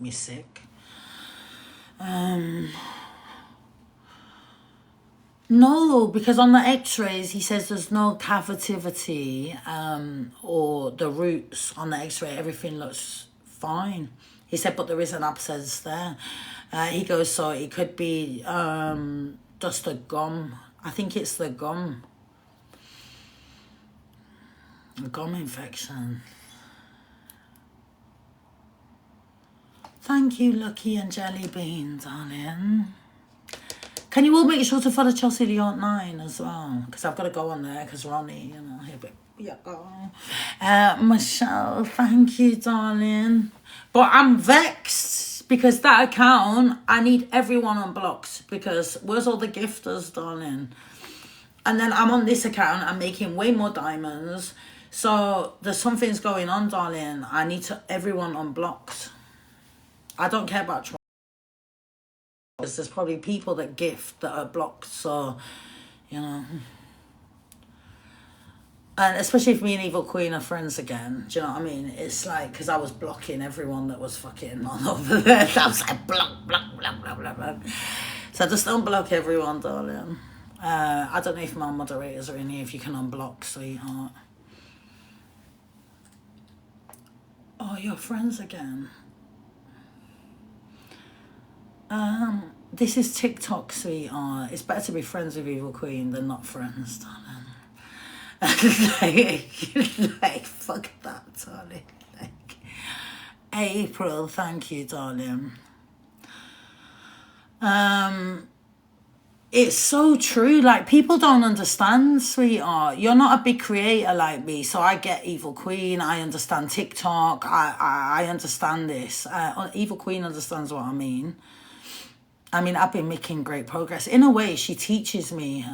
me sick. No, because on the x-rays he says there's no cavity or the roots on the x-ray, everything looks fine. He said, but there is an abscess there. He goes, so it could be just a gum. I think it's the gum. A gum infection. Thank you, Lucky and Jelly Bean, darling. Can you all make sure to follow Chelsea the Aunt 9 as well? Because I've got to go on there because Ronnie, you know, he'll be, yeah, go. Michelle, thank you, darling. But I'm vexed because that account, I need everyone unblocked because where's all the gifters, darling? And then I'm on this account, I'm making way more diamonds. So there's something's going on, darling. I need to everyone unblocked. I don't care about there's probably people that gift that are blocked, so you know. And especially if me and Evil Queen are friends again, do you know what I mean? It's like, because I was blocking everyone that was fucking on over there. I was like, block, block, block, block, block, block. So just unblock everyone, darling. I don't know if my moderators are in here, if you can unblock, sweetheart. Oh, you're friends again. This is TikTok, sweetheart. It's better to be friends with Evil Queen than not friends, darling. like, fuck that, darling. Like, April, thank you, darling. It's so true. Like, people don't understand, sweetheart. You're not a big creator like me, so I get Evil Queen. I understand TikTok. I understand this. Evil Queen understands what I mean. I mean, I've been making great progress. In a way, she teaches me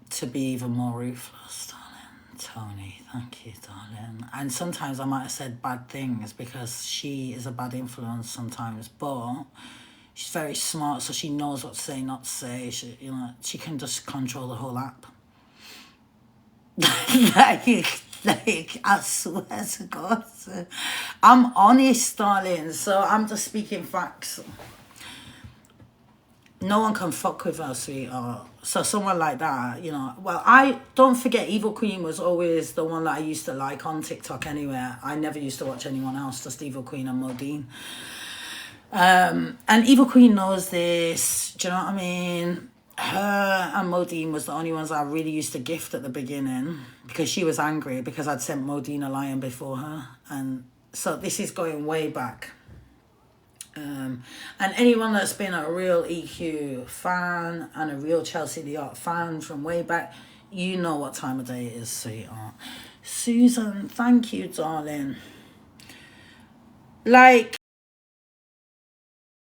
to be even more ruthless, darling. Tony, thank you, darling. And sometimes I might have said bad things because she is a bad influence sometimes, but she's very smart, so she knows what to say, not to say. She, you know, she can just control the whole app. like, I swear to God. I'm honest, darling, so I'm just speaking facts. No one can fuck with her, sweetheart. So someone like that, you know. Well, I don't forget Evil Queen was always the one that I used to like on TikTok anyway. I never used to watch anyone else, just Evil Queen and Modine. And Evil Queen knows this. Do you know what I mean? Her and Modine was the only ones I really used to gift at the beginning because she was angry because I'd sent Modine a lion before her. And so this is going way back. And anyone that's been a real EQ fan and a real Chelsea the Art fan from way back, you know what time of day it is, sweetheart. Susan, thank you, darling. Like,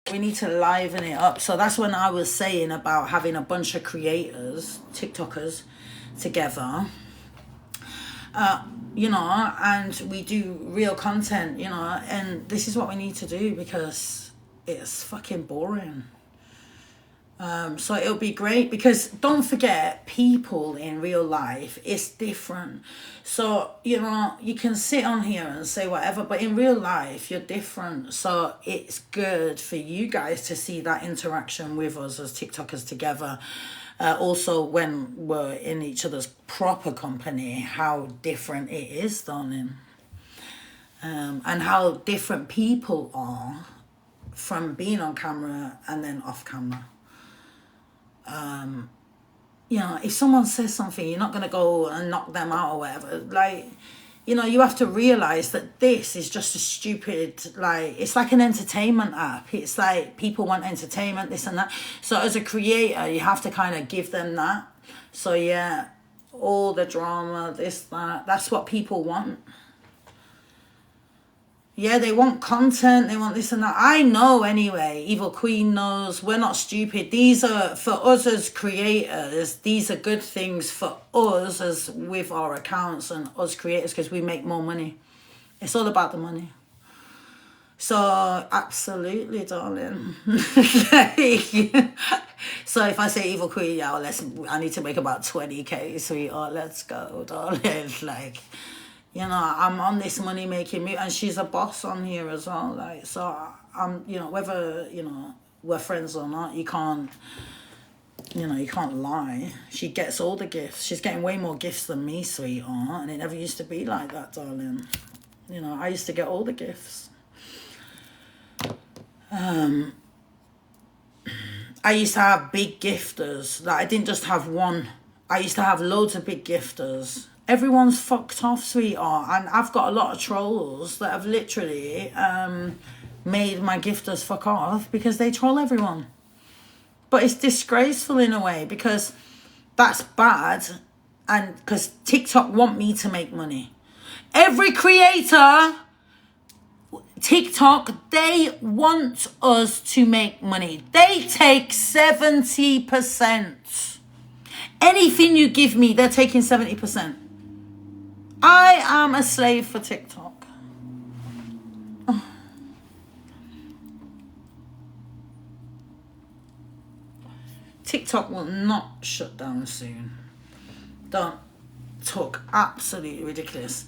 we need to liven it up. So that's when I was saying about having a bunch of creators, TikTokers, together. You know, and we do real content, you know, and this is what we need to do because it's fucking boring. So it'll be great because don't forget, people in real life is different. So, you know, you can sit on here and say whatever, but in real life, you're different. So it's good for you guys to see that interaction with us as TikTokers together. Also, when we're in each other's proper company, how different it is, darling. And how different people are from being on camera and then off camera. You know, if someone says something, you're not going to go and knock them out or whatever. Like, you know, you have to realise that this is just a stupid, like, it's like an entertainment app. It's like people want entertainment, this and that. So as a creator, you have to kind of give them that. So yeah, all the drama, this, that, that's what people want. Yeah, they want content, they want this and that. I know anyway, Evil Queen knows, we're not stupid. These are, for us as creators, these are good things for us as with our accounts and us creators because we make more money. It's all about the money. So, absolutely, darling. So if I say Evil Queen, yeah, I need to make about 20k, sweetheart, let's go, darling. Like, You know, I'm on this money making move, and she's a boss on here as well. Like, so I'm, you know, whether, you know, we're friends or not, you can't, you know, you can't lie. She gets all the gifts. She's getting way more gifts than me, sweetheart. And it never used to be like that, darling. You know, I used to get all the gifts. I used to have big gifters. Like, I didn't just have one. I used to have loads of big gifters. Everyone's fucked off, sweetheart. And I've got a lot of trolls that have literally made my gifters fuck off because they troll everyone. But it's disgraceful in a way because that's bad, and because TikTok want me to make money. Every creator, TikTok, they want us to make money. They take 70%. Anything you give me, they're taking 70%. I am a slave for TikTok. TikTok will not shut down soon. Don't talk absolutely ridiculous.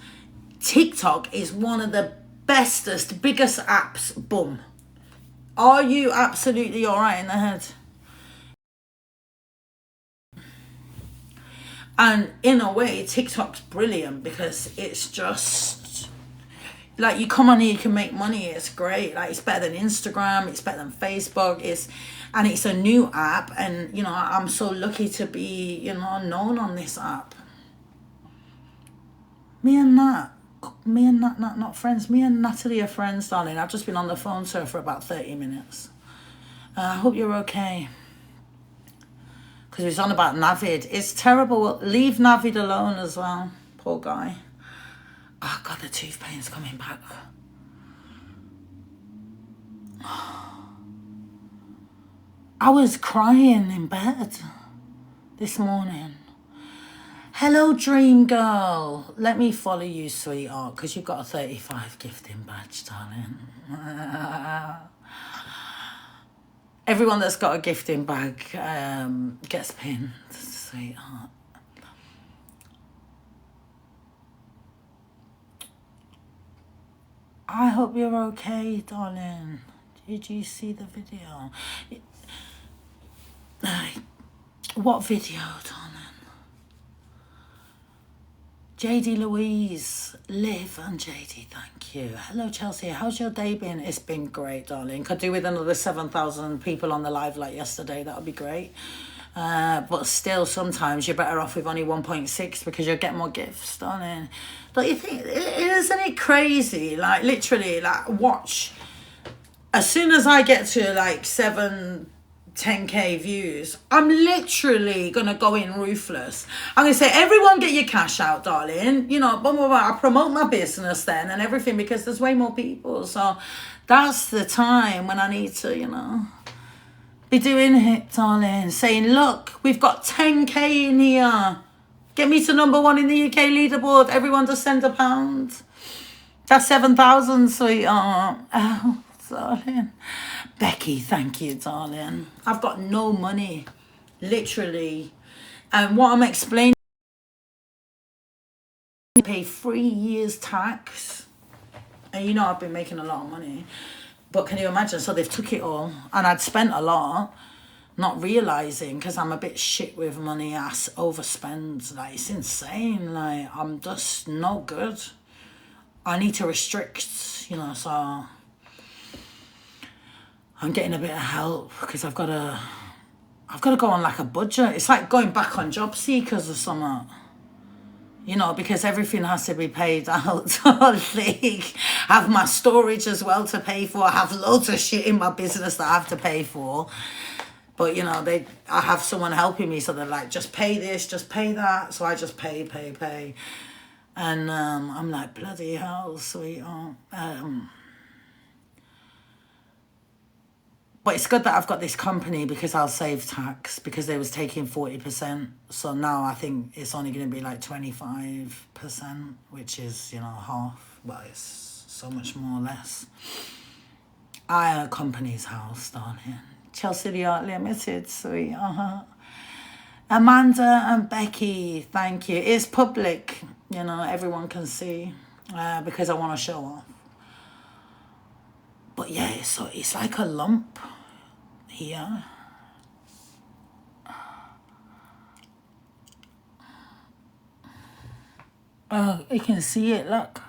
TikTok is one of the bestest, biggest apps. Boom. Are you absolutely all right in the head? And in a way, TikTok's brilliant because it's just like, you come on here, you can make money. It's great. Like, it's better than Instagram. It's better than Facebook. It's a new app, and you know, I'm so lucky to be, you know, known on this app. Me and Nat, not friends. Me and Natalie are friends, darling. I've just been on the phone to her for about 30 minutes. I hope you're okay. Because he was on about Navid. It's terrible. Leave Navid alone as well. Poor guy. Oh, God, the tooth pain's coming back. I was crying in bed this morning. Hello, dream girl. Let me follow you, sweetheart, because you've got a 35 gifting badge, darling. Everyone that's got a gifting bag gets pinned, sweetheart. I hope you're okay, darling. Did you see the video? What video, darling? JD Louise, Liv and JD, thank you. Hello, Chelsea. How's your day been? It's been great, darling. Could do with another 7,000 people on the live like yesterday. That would be great. But still, sometimes you're better off with only 1.6 because you'll get more gifts, darling. Don't you think? Isn't it crazy? Like, literally, like, watch. As soon as I get to like 10K views, I'm literally gonna go in ruthless. I'm gonna say, everyone get your cash out, darling. You know, blah, blah, blah. I promote my business then and everything because there's way more people. So that's the time when I need to, you know, be doing it, darling. Saying, look, we've got 10K in here. Get me to #1 in the UK leaderboard. Everyone just send £1. That's 7,000, sweetheart. Oh, darling. Becky, thank you, darling. I've got no money, literally. And what I'm explaining, I pay 3 years tax. And you know I've been making a lot of money. But can you imagine? So they've took it all. And I'd spent a lot, not realising, because I'm a bit shit with money. I overspend. Like, it's insane. Like, I'm just no good. I need to restrict, you know, so I'm getting a bit of help because I've got to go on like a budget. It's like going back on job seekers or something, you know, because everything has to be paid out. I have my storage as well to pay for. I have loads of shit in my business that I have to pay for. But, you know, I have someone helping me, so they're like, just pay this, just pay that. So I just pay. And I'm like, bloody hell, sweetheart. But it's good that I've got this company because I'll save tax because they was taking 40%. So now I think it's only going to be like 25%, which is, you know, half. Well, it's so much more or less. I company's house, darling. Chelsea the Art Limited, sweetheart. Amanda and Becky, thank you. It's public, you know, everyone can see because I want to show off. But yeah, so it's like a lump here. Oh, you can see it, look.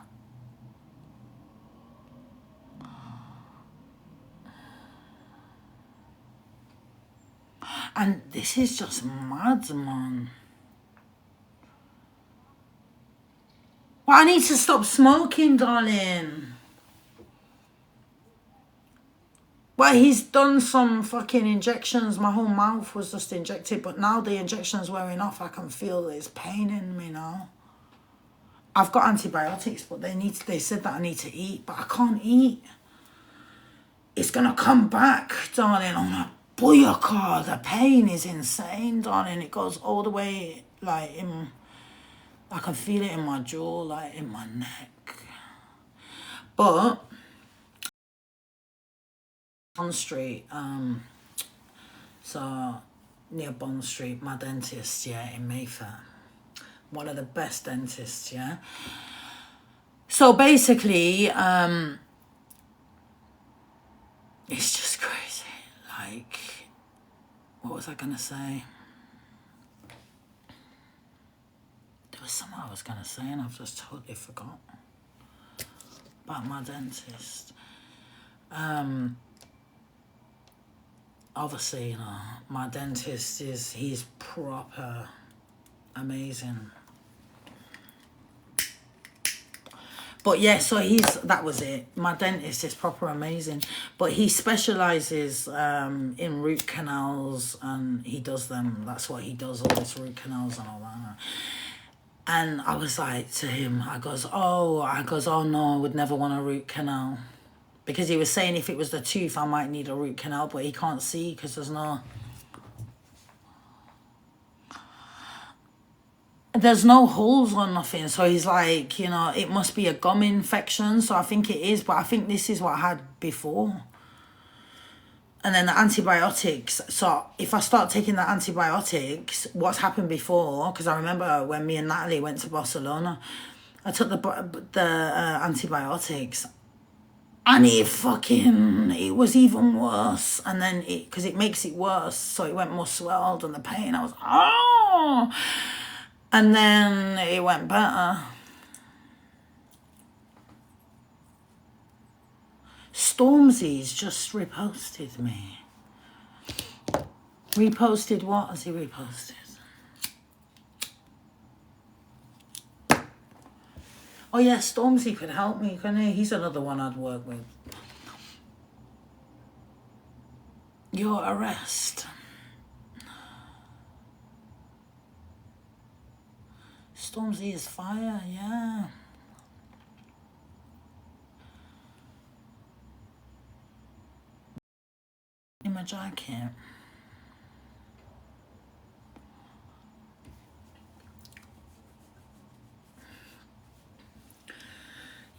And this is just mad, man. Well, I need to stop smoking, darling. Well, he's done some fucking injections. My whole mouth was just injected, but now the injection's wearing off. I can feel there's pain in me now. I've got antibiotics, but they said that I need to eat, but I can't eat. It's gonna come back, darling, on a booyaka. The pain is insane, darling. It goes all the way, like, I can feel it in my jaw, like, in my neck. But Bond Street, so near Bond Street, my dentist, yeah, in Mayfair. One of the best dentists, yeah. So basically, it's just crazy. Like, what was I gonna say? There was something I was gonna say and I've just totally forgot about my dentist. Obviously, you know, my dentist he's proper amazing. But yeah, so that was it. My dentist is proper amazing. But he specialises in root canals and he does them. That's what he does, all this root canals and all that. And I was like to him, I goes, oh no, I would never want a root canal. Because he was saying if it was the tooth, I might need a root canal, but he can't see because there's no holes or nothing. So he's like, you know, it must be a gum infection. So I think it is, but I think this is what I had before. And then the antibiotics. So if I start taking the antibiotics, what's happened before, because I remember when me and Natalie went to Barcelona, I took the antibiotics. And it was even worse. And then because it makes it worse, so it went more swelled and the pain, I was, oh! And then it went better. Stormzy's just reposted me. Reposted what has he reposted? Oh yeah, Stormzy could help me, couldn't he? He's another one I'd work with. Your arrest. Stormzy is fire, yeah. In my jacket.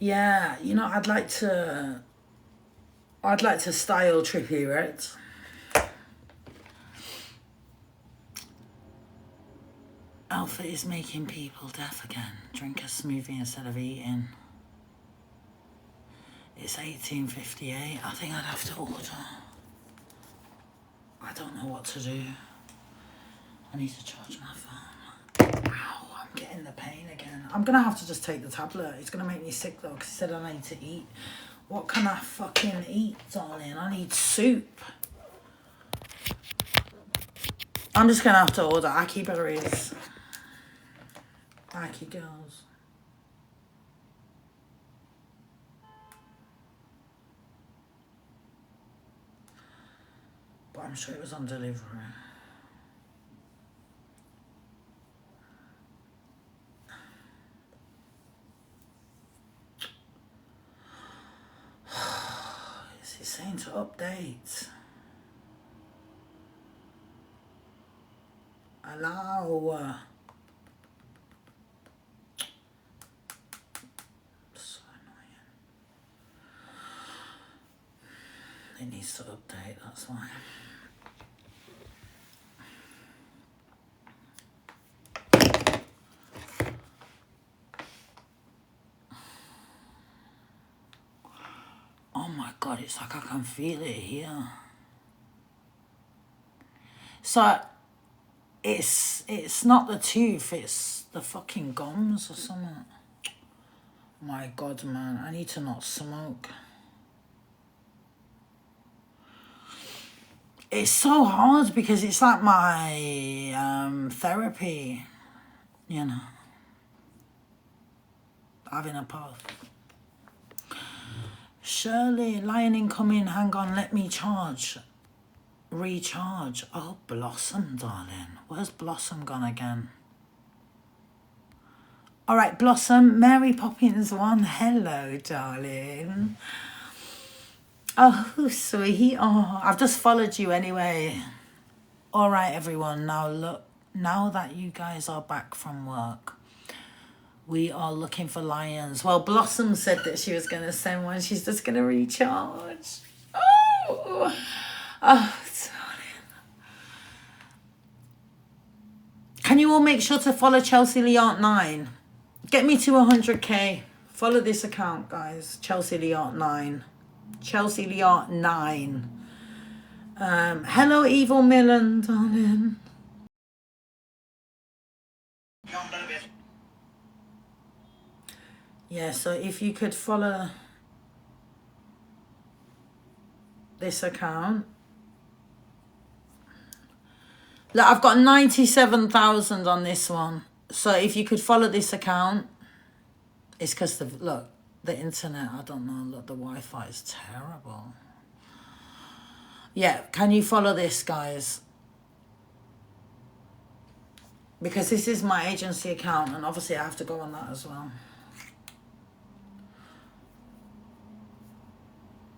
Yeah, you know, I'd like to style Trippie Reds. Alpha is making people deaf again. Drink a smoothie instead of eating. It's 18:58. I think I'd have to order. I don't know what to do. I need to charge my phone. Ow, I'm getting the pain again. I'm going to have to just take the tablet. It's going to make me sick though, because he said I need to eat. What can I fucking eat, darling? I need soup. I'm just going to have to order Aki berries. Aki girls. But I'm sure it was on delivery. Is it saying to update? Allow. So annoying. It needs to update, that's why. my God, it's like I can feel it here. So it's not the tooth, it's the fucking gums or something. My God, man, I need to not smoke. It's so hard because it's like my therapy, you know, having a puff. Shirley, lion incoming, hang on, let me charge. Recharge. Oh, Blossom, darling. Where's Blossom gone again? All right, Blossom, Mary Poppins 1. Hello, darling. Oh, sweet. Oh, I've just followed you anyway. All right, everyone. Now, look, now that you guys are back from work, we are looking for lions. Well, Blossom said that she was going to send one. She's just going to recharge. Oh, darling. Can you all make sure to follow Chelsea Leart 9? Get me to 100k. Follow this account, guys. Chelsea Leart 9. Chelsea Leart 9. Hello, Evil Millen, darling. Yeah, so if you could follow this account. Look, I've got 97,000 on this one. So if you could follow this account, it's because the internet, I don't know, look, the Wi-Fi is terrible. Yeah, can you follow this, guys? Because this is my agency account, and obviously I have to go on that as well.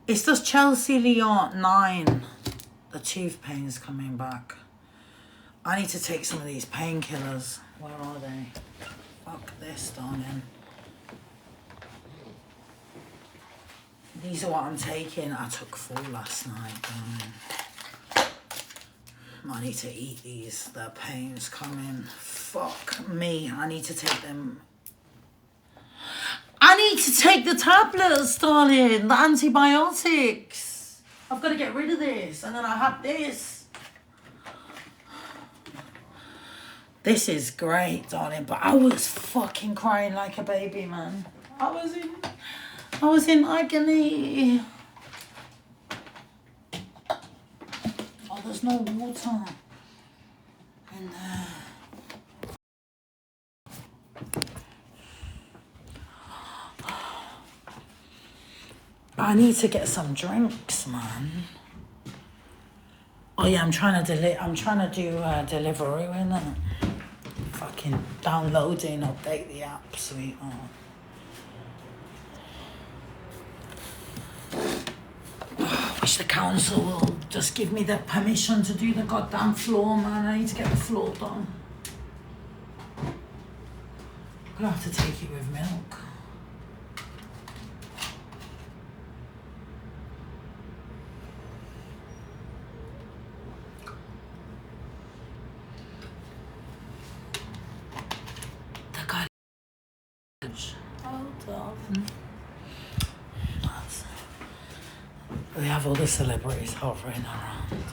It's just Chelsea Leart 9. The tooth pain's coming back. I need to take some of these painkillers. Where are they? Fuck this, darling. These are what I'm taking. I took 4 last night, darling. I need to eat these. The pain's coming. Fuck me. I need to take them. I need to take the tablets, darling. The antibiotics. I've got to get rid of this. And then I had this. This is great, darling. But I was fucking crying like a baby, man. I was in agony. Oh, there's no water in there. I need to get some drinks, man. Oh yeah, I'm trying to do Deliveroo, innit? Fucking downloading, update the app, sweetheart. I wish the council will just give me the permission to do the goddamn floor, man. I need to get the floor done. I'm gonna have to take it with milk. We have all the celebrities hovering around.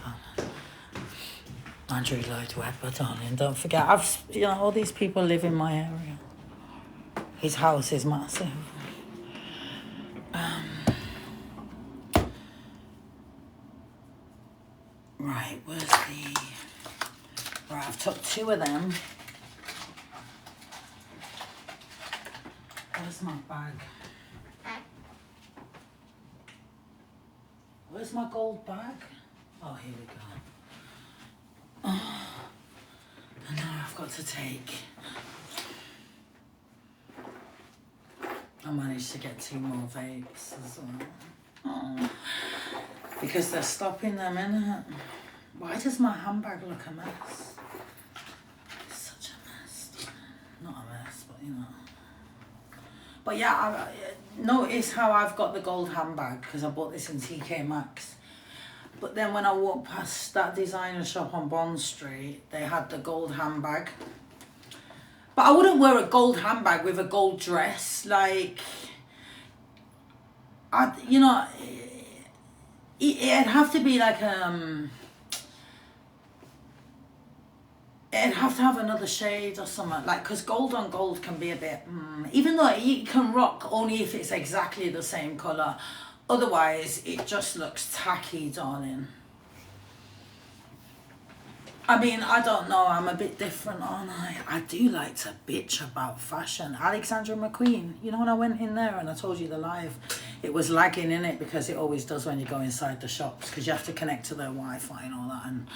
Andrew Lloyd Webber, darling. Don't forget, all these people live in my area. His house is massive. Right, where's the... Right, I've took 2 of them. Where's my bag? Where's my gold bag? Oh, here we go. Oh, and now I've got to take... I managed to get 2 more vapes as well. Oh, because they're stopping them, innit? Why does my handbag look a mess? It's such a mess. Not a mess, but you know. But yeah, I notice how I've got the gold handbag because I bought this in TK Maxx. But then when I walked past that designer shop on Bond Street, they had the gold handbag. But I wouldn't wear a gold handbag with a gold dress. Like, it'd have to be like it'd have to have another shade or something, like, because gold on gold can be a bit, even though it can rock only if it's exactly the same colour. Otherwise, it just looks tacky, darling. I mean, I don't know, I'm a bit different, aren't I? I do like to bitch about fashion. Alexandra McQueen, you know when I went in there and I told you the live, it was lagging in it because it always does when you go inside the shops because you have to connect to their Wi-Fi and all that. And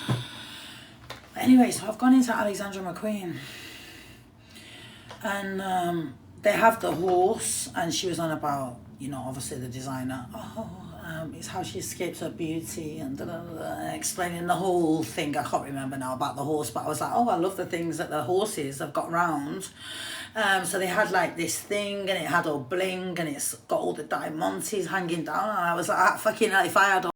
anyway, so I've gone into Alexandra McQueen and they have the horse and she was on about, you know, obviously the designer, it's how she escapes her beauty and explaining the whole thing. I can't remember now about the horse, but I was like, oh, I love the things that the horses have got round. So they had like this thing and it had all bling and it's got all the diamantes hanging down and I was like, ah, fucking hell, if I had all,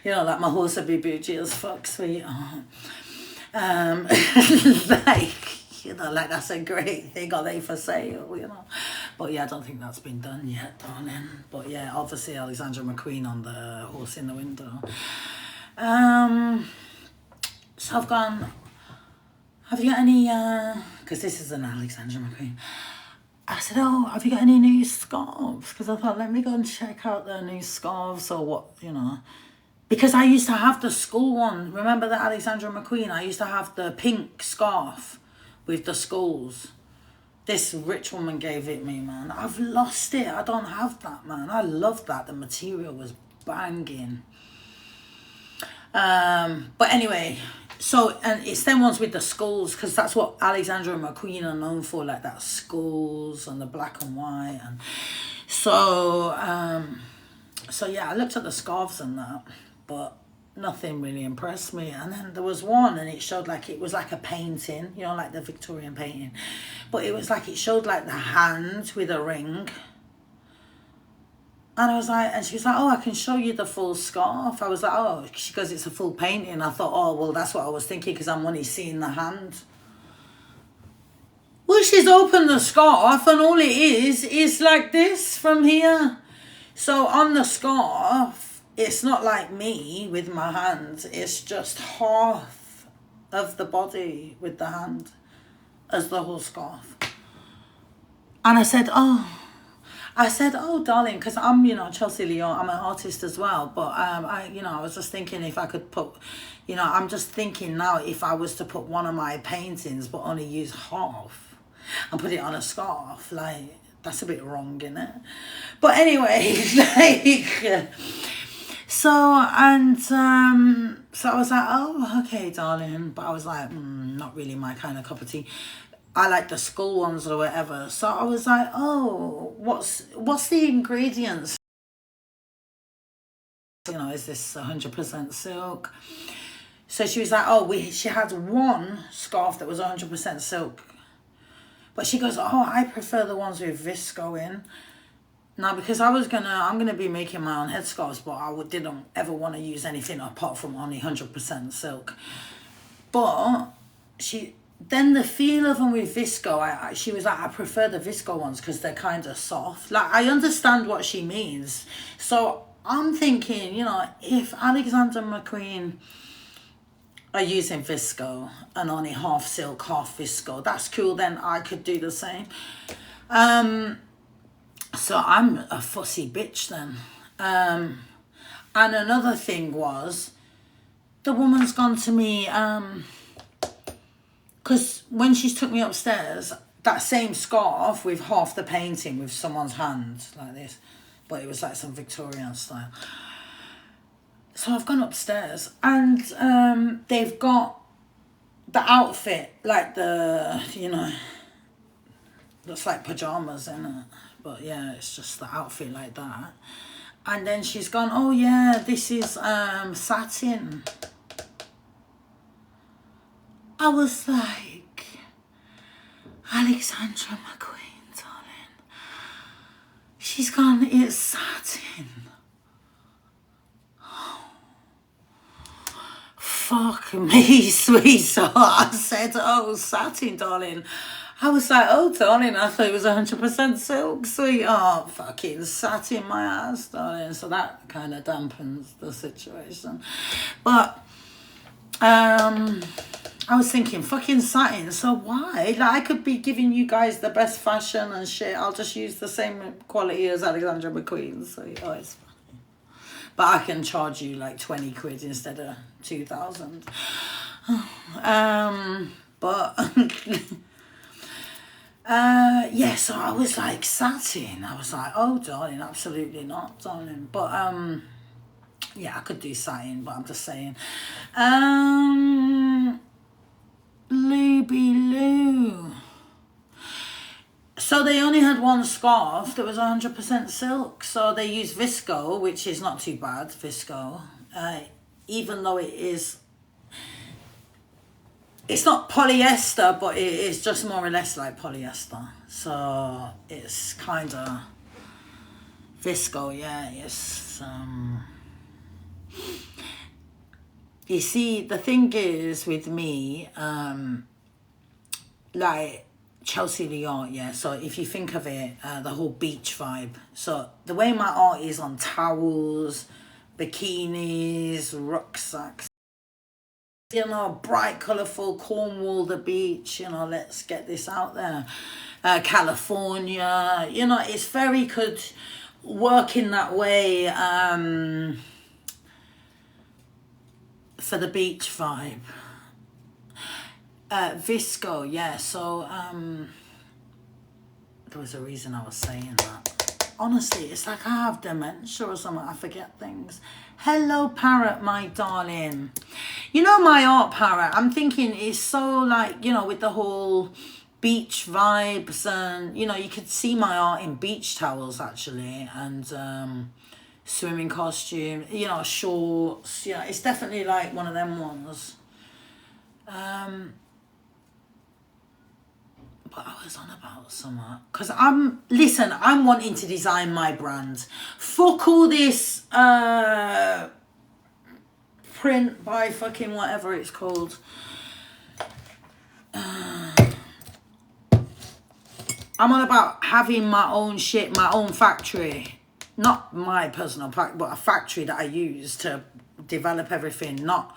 you know, like my horse would be bougie as fuck, sweet. Like, you know, like that's a great thing. Are they for sale, you know? But yeah, I don't think that's been done yet, darling. But yeah, obviously Alexandra McQueen on the horse in the window. So I've gone, have you got any, because this is an Alexandra McQueen. I said, oh, have you got any new scarves? Because I thought, let me go and check out their new scarves or what, you know. Because I used to have the school one. Remember the Alexandra McQueen? I used to have the pink scarf with the skulls. This rich woman gave it me, man. I've lost it. I don't have that, man. I love that. The material was banging. But anyway, so, and it's them ones with the skulls, because that's what Alexandra McQueen are known for, like that skulls and the black and white. And so yeah, I looked at the scarves and that, but nothing really impressed me. And then there was one and it showed like it was like a painting, you know, like the Victorian painting, but it was like, it showed like the hand with a ring. And I was like, and she was like, oh, I can show you the full scarf. I was like, oh, she goes, it's a full painting. I thought, oh, well, that's what I was thinking because I'm only seeing the hand. Well, she's opened the scarf and all it is like this from here. So on the scarf, it's not like me with my hand. It's just half of the body with the hand as the whole scarf. And I said, oh, darling, because I'm, you know, Chelsea Leon, I'm an artist as well. But, I was just thinking if I could put, you know, I'm just thinking now if I was to put one of my paintings but only use half and put it on a scarf, like, that's a bit wrong, isn't it? But anyway, like, so I was like, oh, okay, darling. But I was like, not really my kind of cup of tea. I like the skull ones or whatever. So I was like, oh, what's the ingredients? You know, is this 100% silk? So she was like, oh, she had one scarf that was 100% silk. But she goes, oh, I prefer the ones with visco in. Now, because I'm gonna be making my own headscarves, but I didn't ever want to use anything apart from only 100% silk. But then the feel of them with visco, she was like, I prefer the visco ones because they're kind of soft. Like, I understand what she means. So I'm thinking, you know, if Alexander McQueen are using visco and only half silk, half visco, that's cool, then I could do the same. So I'm a fussy bitch then. And another thing was, the woman's gone to me, because when she took me upstairs, that same scarf with half the painting with someone's hand like this, but it was like some Victorian style. So I've gone upstairs and they've got the outfit, like the, you know, looks like pajamas, innit? But yeah, it's just the outfit like that. And then she's gone, oh yeah, this is satin. I was like, Alexandra McQueen, darling. She's gone, it's satin. Oh, fuck me, sweetheart. I said, oh, satin, darling. I was like, oh, darling, I thought it was 100% silk, sweetheart. Fucking sat in my ass, darling. So that kind of dampens the situation. But I was thinking, fucking satin, so why? Like, I could be giving you guys the best fashion and shit. I'll just use the same quality as Alexandra McQueen, so oh, it's fine. But I can charge you like 20 quid instead of 2,000. But yeah, so I was like satin. I was like, oh, darling, absolutely not, darling. But yeah, I could do satin, but I'm just saying. Luby Lou. So they only had one scarf that was 100% silk. So they used visco, which is not too bad, visco. Even though it's not polyester, but it is just more or less like polyester. So it's kind of visco, yeah. It's you see, the thing is with me, like Chelsea the art, yeah. So if you think of it, the whole beach vibe. So the way my art is on towels, bikinis, rucksacks, you know, bright, colourful, Cornwall, the beach, you know, let's get this out there. California, you know, it's very good work in that way. For the beach vibe. Visco, yeah, so there was a reason I was saying that. Honestly, it's like I have dementia or something, I forget things. Hello, Parrot, my darling. You know my art, Parrot, I'm thinking it's so like, you know, with the whole beach vibes, and you know, you could see my art in beach towels actually, and swimming costume, you know, shorts, you know, it's definitely like one of them ones. But I was on about somewhat, because I'm wanting to design my brand. Fuck all this print by fucking whatever it's called. I'm on about having my own shit, my own factory. Not my personal factory, but a factory that I use to develop everything. Not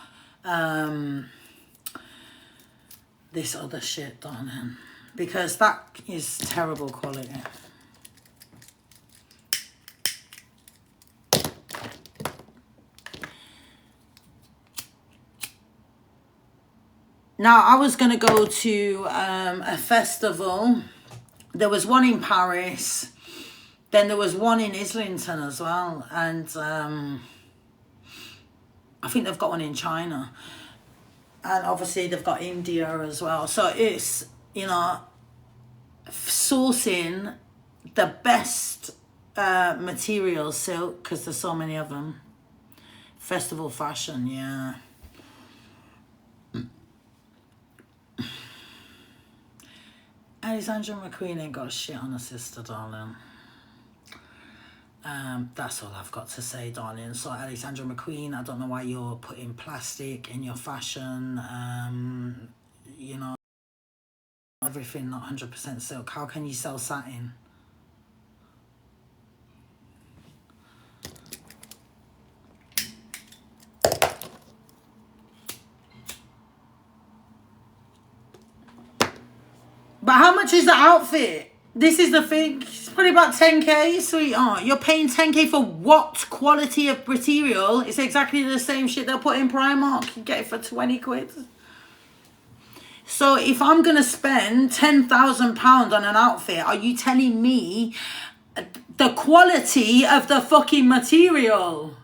this other shit, darling. Because that is terrible quality. Now, I was going to go to a festival. There was one in Paris. Then there was one in Islington as well. And I think they've got one in China. And obviously they've got India as well. So it's, you know, sourcing the best material, silk, because there's so many of them. Festival fashion, yeah. Alexandra McQueen ain't got shit on her sister, darling. That's all I've got to say, darling. So Alexandra McQueen, I don't know why you're putting plastic in your fashion. You know, everything not 100% silk. How can you sell satin? But how much is the outfit? This is the thing. It's probably about 10k, sweetheart. You're paying 10k for what quality of material? It's exactly the same shit they'll put in Primark. You get it for 20 quid. So if I'm going to spend £10,000 on an outfit, are you telling me the quality of the fucking material?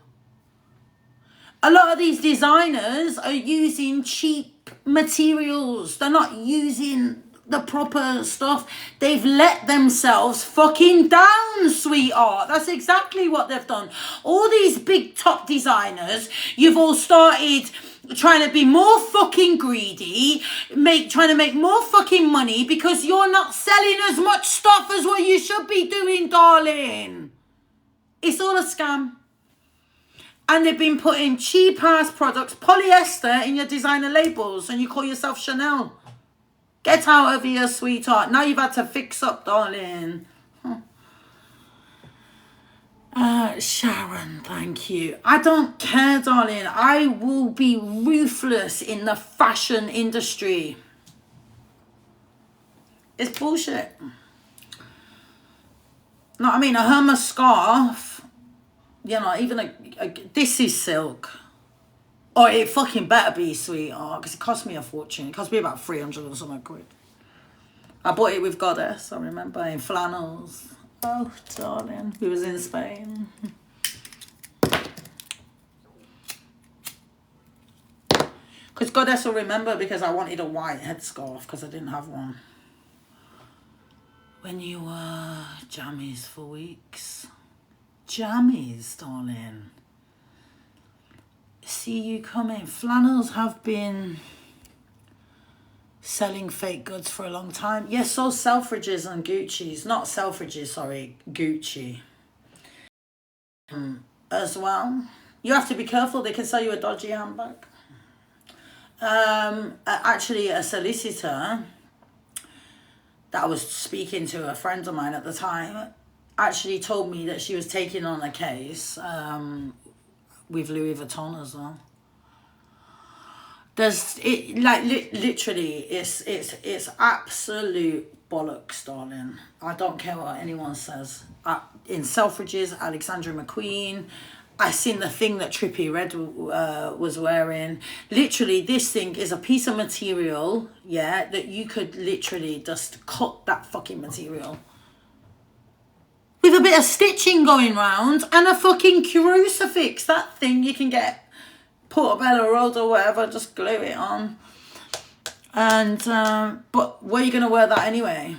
A lot of these designers are using cheap materials. They're not using the proper stuff. They've let themselves fucking down, sweetheart. That's exactly what they've done. All these big top designers, you've all started trying to be more fucking greedy, trying to make more fucking money because you're not selling as much stuff as what you should be doing, darling. It's all a scam. And they've been putting cheap ass products, polyester, in your designer labels, and you call yourself Chanel. Get out of here, sweetheart. Now you've had to fix up, darling. Sharon, thank you. I don't care, darling. I will be ruthless in the fashion industry. It's bullshit. No, I mean, a Hermes scarf, you know, even this is silk. Or it fucking better be, sweetheart, because it cost me a fortune. It cost me about 300 or something quid. I bought it with Goddess, I remember, in flannels. Oh, darling. We was in Spain. Because Goddess will remember, because I wanted a white headscarf because I didn't have one. When you were jammies for weeks. Jammies, darling. See you coming. Flannels have been selling fake goods for a long time. Yes, so Selfridges and Gucci's. Not Selfridges, sorry. Gucci. As well. You have to be careful. They can sell you a dodgy handbag. Actually, a solicitor that I was speaking to, a friend of mine at the time, actually told me that she was taking on a case with Louis Vuitton as well. There's it like literally it's absolute bollocks, darling. I don't care what anyone says. In Selfridges, Alexandra McQueen, I seen the thing that Trippie Redd was wearing. Literally, this thing is a piece of material, yeah, that you could literally just cut that fucking material with a bit of stitching going round and a fucking crucifix. That thing you can get Portobello Road or whatever, just glue it on. And but where are you gonna wear that anyway?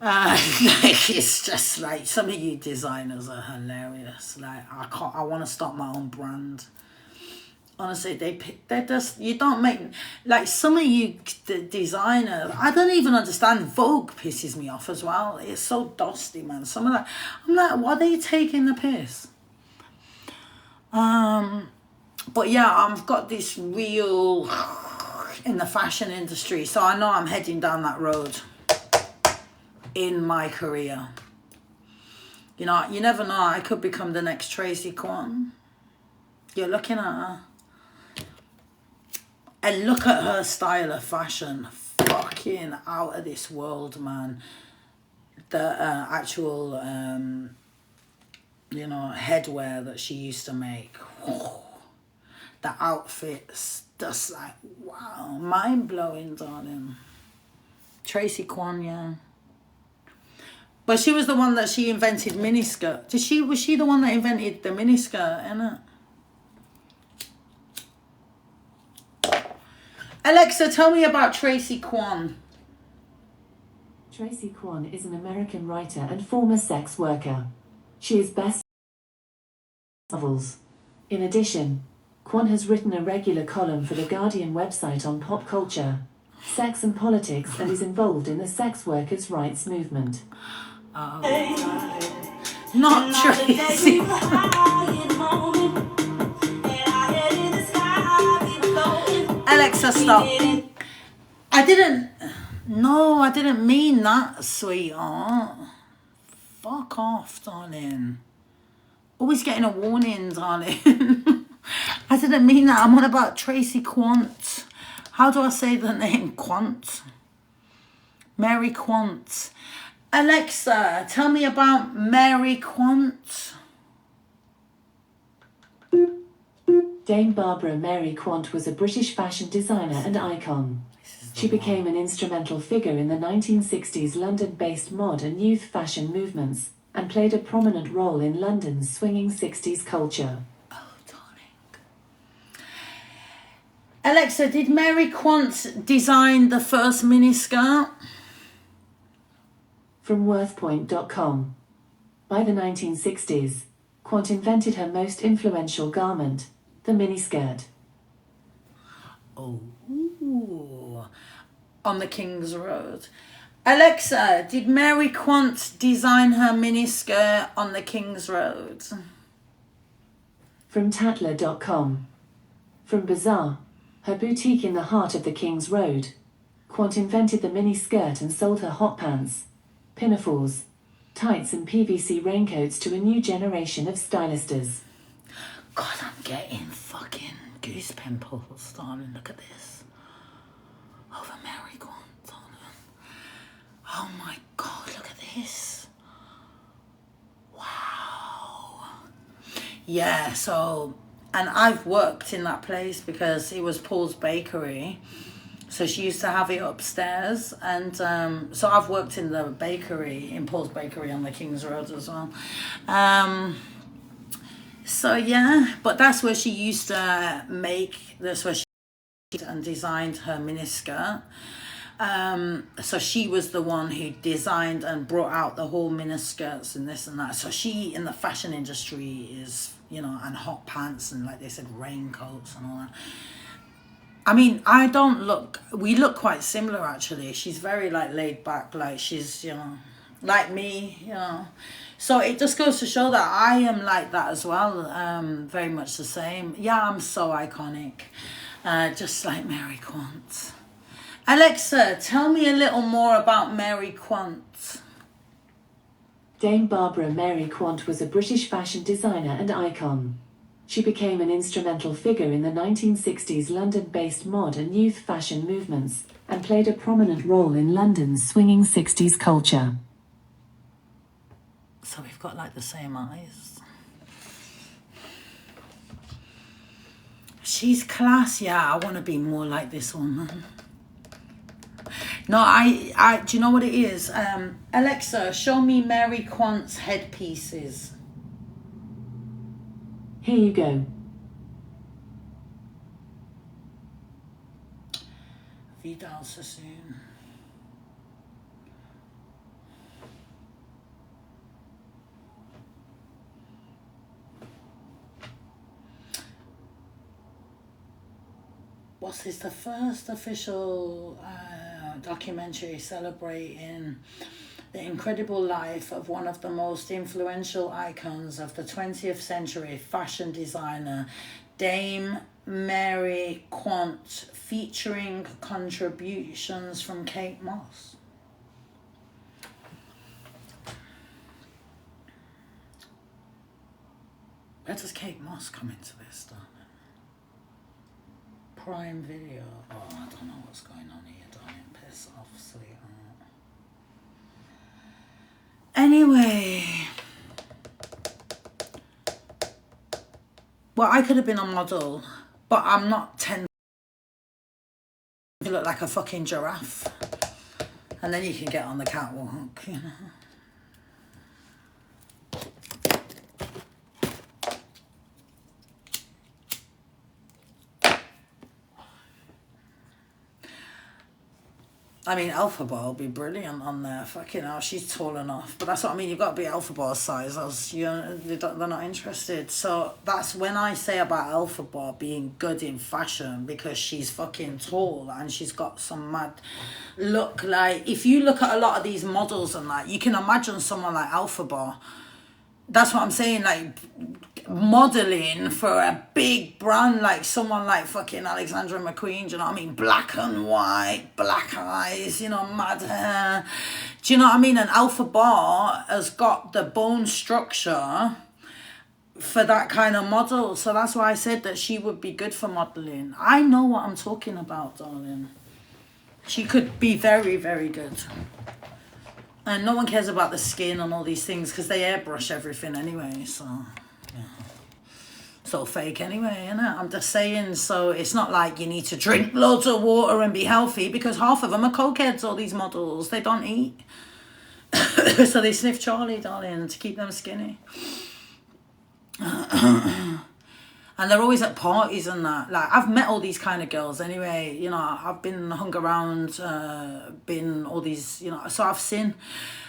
Like, it's just like, some of you designers are hilarious. Like, I want to start my own brand. Honestly, they're just, you don't make, like, some of you designers, I don't even understand. Vogue pisses me off as well. It's so dusty, man. Some of that, I'm like, why are they taking the piss? But yeah, I've got this real in the fashion industry, so I know I'm heading down that road in my career. You know, you never know. I could become the next Tracy Kwan. You're looking at her. And look at her style of fashion. Fucking out of this world, man. The actual, you know, headwear that she used to make. The outfits. Just like, wow. Mind-blowing, darling. Tracy Kwan, yeah. But she was the one that she invented miniskirt. Was she the one that invented the miniskirt, innit? Alexa, tell me about Tracy Kwan. Tracy Kwan is an American writer and former sex worker. She is best novels. In addition, Kwan has written a regular column for the Guardian website on pop culture, sex and politics, and is involved in the sex workers' rights movement. Oh, not Tracy. Alexa, stop. I didn't mean that, sweetheart. Fuck off, darling. Always getting a warning, darling. I didn't mean that. I'm on about Tracy Quant. How do I say the name? Quant? Mary Quant. Alexa, tell me about Mary Quant. Dame Barbara Mary Quant was a British fashion designer and icon. She became an instrumental figure in the 1960s London-based mod and youth fashion movements, and played a prominent role in London's swinging 60s culture. Oh, darling. Alexa, did Mary Quant design the first miniskirt? From worthpoint.com. By the 1960s, Quant invented her most influential garment, the miniskirt. Oh, on the King's Road. Alexa, did Mary Quant design her miniskirt on the King's Road? From Tatler.com. From Bazaar. Her boutique in the heart of the King's Road. Quant invented the mini skirt and sold her hot pants, pinafores, tights and PVC raincoats to a new generation of stylistas. God, I'm getting fucking goose pimples, darling. Look at this. Over Mary Quant, darling. Oh my God, look at this. Wow. Yeah, so, and I've worked in that place because it was Paul's Bakery. So she used to have it upstairs, and so I've worked in the bakery, in Paul's Bakery on the King's Road as well. So yeah, but that's where she used to make, that's where she and designed her miniskirt. So she was the one who designed and brought out the whole miniskirts and this and that. So she in the fashion industry is, you know, and hot pants and like they said, raincoats and all that. I mean, we look quite similar actually. She's very like laid back, like she's, you know, like me, you know. So it just goes to show that I am like that as well, very much the same. Yeah, I'm so iconic, just like Mary Quant. Alexa, tell me a little more about Mary Quant. Dame Barbara Mary Quant was a British fashion designer and icon. She became an instrumental figure in the 1960s London-based mod and youth fashion movements, and played a prominent role in London's swinging 60s culture. So we've got like the same eyes. She's class, yeah, I want to be more like this woman. No, I do you know what it is? Alexa, show me Mary Quant's headpieces. Here you go. Vidal Sassoon. What's this? The first official documentary celebrating the incredible life of one of the most influential icons of the 20th century, fashion designer Dame Mary Quant, featuring contributions from Kate Moss. Where does Kate Moss come into this, darling? Prime Video. Oh, I don't know what's going on here, darling. Piss off, sweetheart. Anyway. Well, I could have been a model, but I'm not 10. You look like a fucking giraffe. And then you can get on the catwalk, you know. I mean, Alpha Bar will be brilliant on there. Fucking hell, she's tall enough. But that's what I mean. You've got to be Alpha Bar size, else they're not interested. So that's when I say about Alpha Bar being good in fashion, because she's fucking tall and she's got some mad look. Like, if you look at a lot of these models and that, you can imagine someone like Alpha Bar. That's what I'm saying, like, modeling for a big brand like someone like fucking Alexandra McQueen, do you know what I mean? Black and white, black eyes, you know, mad hair. Do you know what I mean? And Alpha Bar has got the bone structure for that kind of model. So that's why I said that she would be good for modeling. I know what I'm talking about, darling. She could be very, very good. And no one cares about the skin and all these things because they airbrush everything anyway, so yeah. It's all fake anyway, isn't it? I'm just saying, so it's not like you need to drink loads of water and be healthy, because half of them are cokeheads, all these models. They don't eat. So they sniff Charlie, darling, to keep them skinny. And they're always at parties and that. Like, I've met all these kind of girls anyway. You know, I've been hung around, been all these, you know, so I've seen.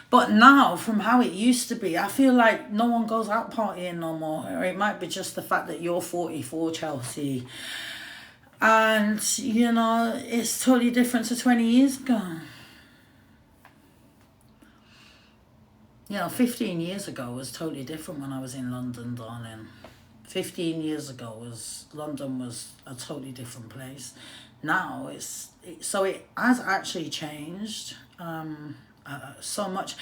But now, from how it used to be, I feel like no one goes out partying no more. Or it might be just the fact that you're 44, Chelsea. And, you know, it's totally different to 20 years ago. You know, 15 years ago was totally different when I was in London, darling. 15 years ago London was a totally different place. Now so it has actually changed so much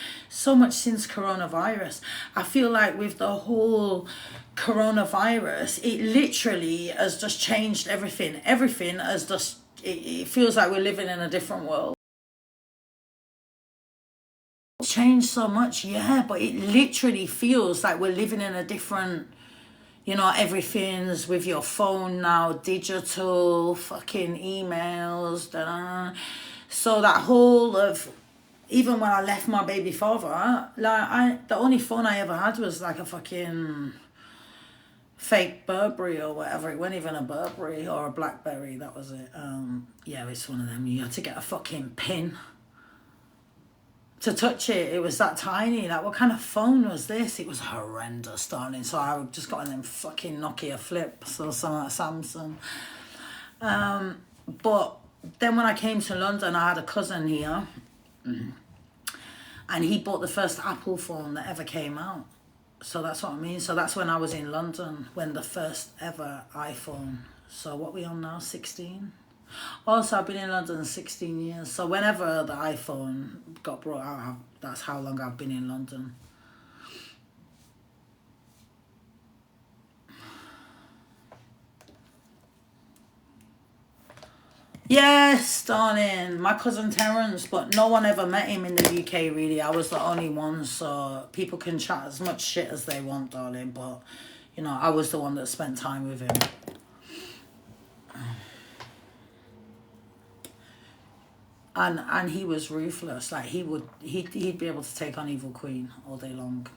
since coronavirus. I feel like with the whole coronavirus, it literally has just changed everything. Everything has just, it feels like we're living in a different world. It's changed so much, yeah, but it literally feels like we're living in a different, you know, everything's with your phone now, digital, fucking emails, da. So that whole of, even when I left my baby father, like the only phone I ever had was like a fucking fake Burberry or whatever. It wasn't even a Burberry or a Blackberry, that was it. Yeah, it's one of them. You had to get a fucking pin to touch it. It was that tiny. Like, what kind of phone was this? It was horrendous, darling. So I just got on them fucking Nokia flips or some Samsung. But then when I came to London, I had a cousin here, and he bought the first Apple phone that ever came out. So that's what I mean. So that's when I was in London, when the first ever iPhone. So what we on now, 16? Also, I've been in London 16 years. So whenever the iPhone got brought out, that's how long I've been in London. Yes, darling. My cousin Terence, but no one ever met him in the UK, really. I was the only one, so people can chat as much shit as they want, darling. But, you know, I was the one that spent time with him. And he was ruthless. Like, he'd be able to take on Evil Queen all day long.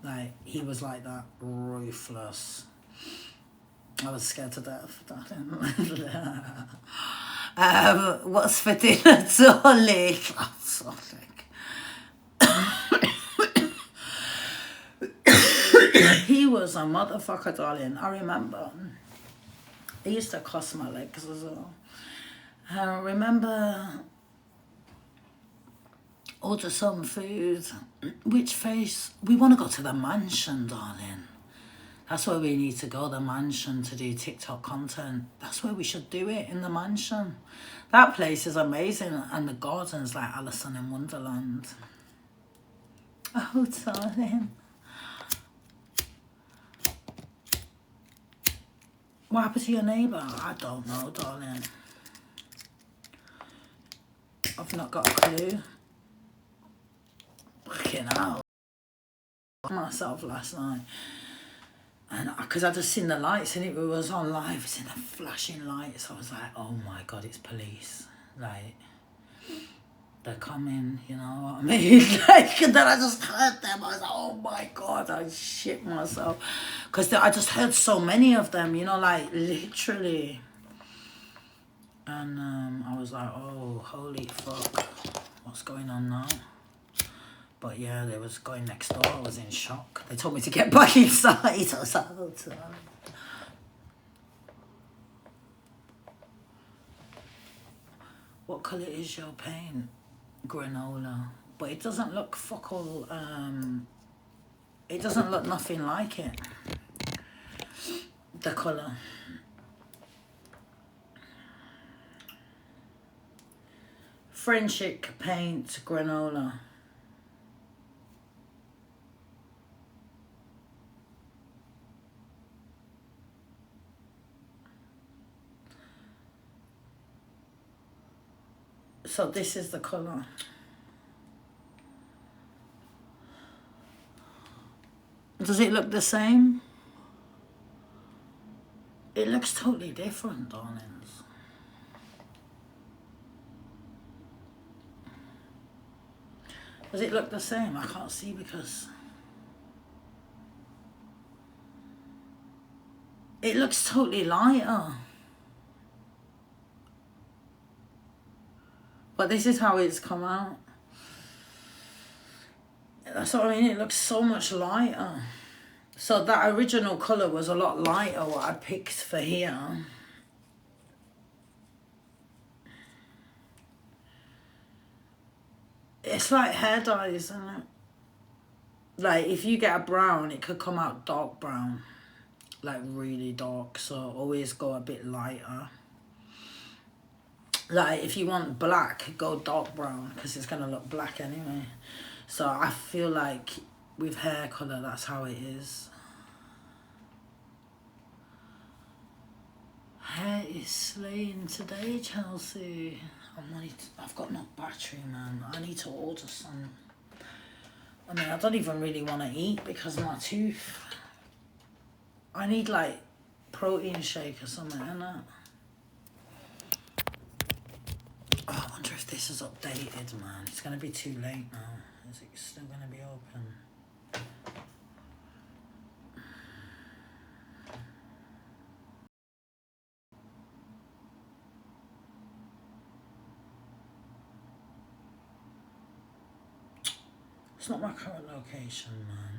Like, he was like that, ruthless. I was scared to death, darling. What's for dinner, darling? I'm so sick. He was a motherfucker, darling. I remember. He used to cuss my legs as well. I remember order some food. Which face? We want to go to the mansion, darling. That's where we need to go, the mansion, to do TikTok content. That's where we should do it, in the mansion. That place is amazing, and the garden's like Alice in Wonderland. Oh, darling. What happened to your neighbour? I don't know, darling. I've not got a clue. Fucking hell. I myself last night. And because I just seen the lights and it was on live, it's in the flashing lights. I was like, oh my God, it's police. Like, they're coming, you know what I mean? Like, and then I just heard them. I was like, oh my God, I shit myself. Because I just heard so many of them, you know, like literally. And I was like, oh, holy fuck, what's going on now? But yeah, they was going next door. I was in shock. They told me to get back inside. I was like, oh, sorry. What colour is your paint? Granola. But it doesn't look fuck all, it doesn't look nothing like it. The colour. Frenchic paint, granola. So this is the colour. Does it look the same? It looks totally different, darlings. Does it look the same? I can't see because it looks totally lighter. But this is how it's come out. That's what I mean, it looks so much lighter. So that original colour was a lot lighter, what I picked for here. It's like hair dye, isn't it? Like, if you get a brown, it could come out dark brown. like really dark, so always go a bit lighter. Like if you want black, go dark brown, because it's gonna look black anyway. So I feel like with hair colour, that's how it is. Hair is slaying today, Chelsea. I've got no battery, man. I need to order some. I mean, I don't even really want to eat because of my tooth. I need like protein shake or something, innit? Oh, I wonder if this is updated, man. It's going to be too late now. Is it still going to be open? It's not my current location, man.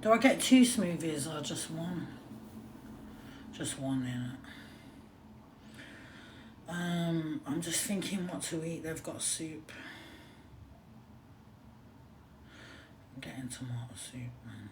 Do I get 2 smoothies or just one? Just one, innit? I'm just thinking what to eat. They've got soup. I'm getting tomato soup, man.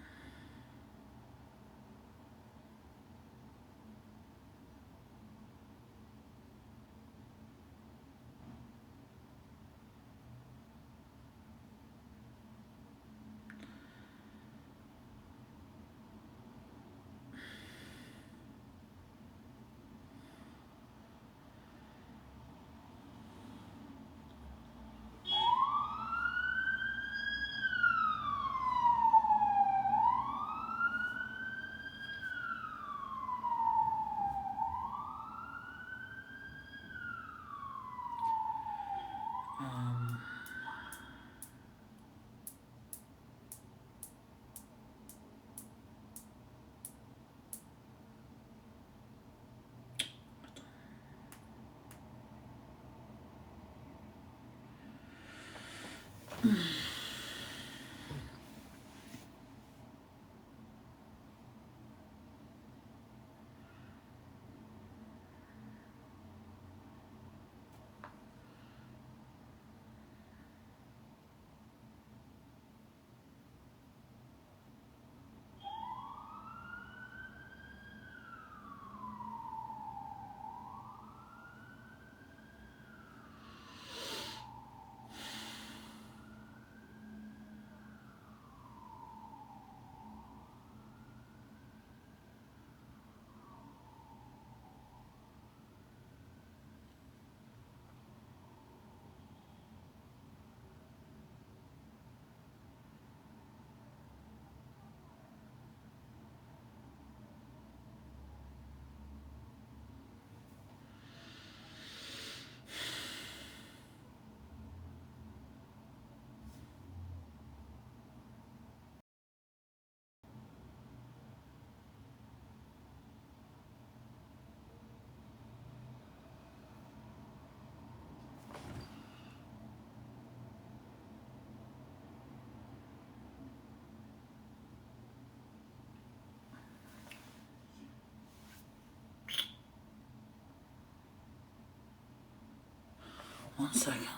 1 second.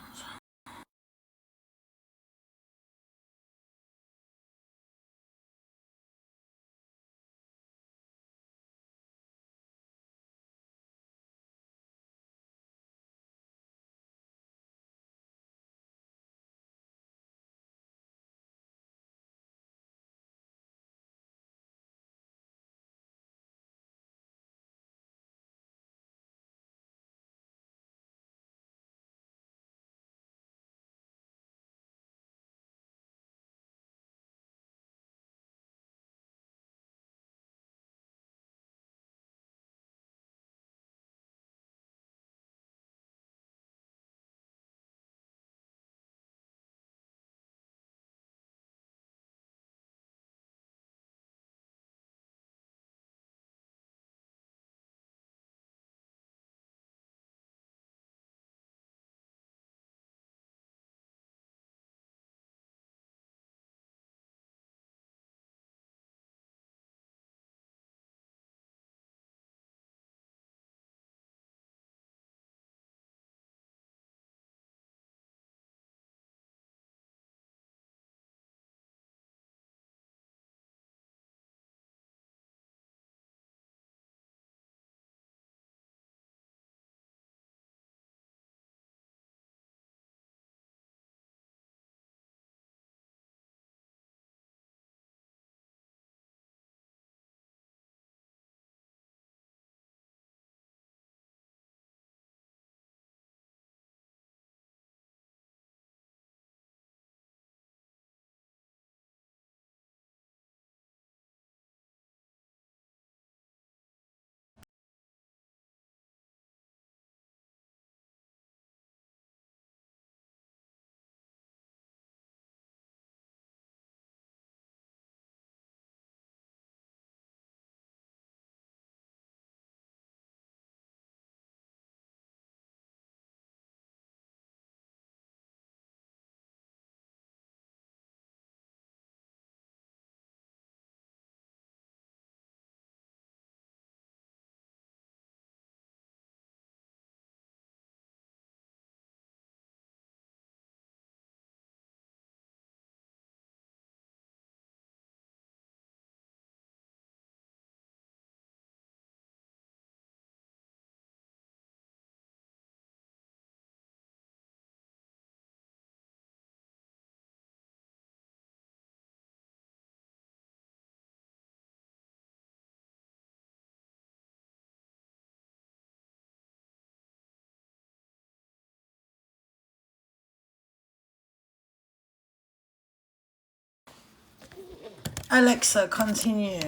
Alexa, continue.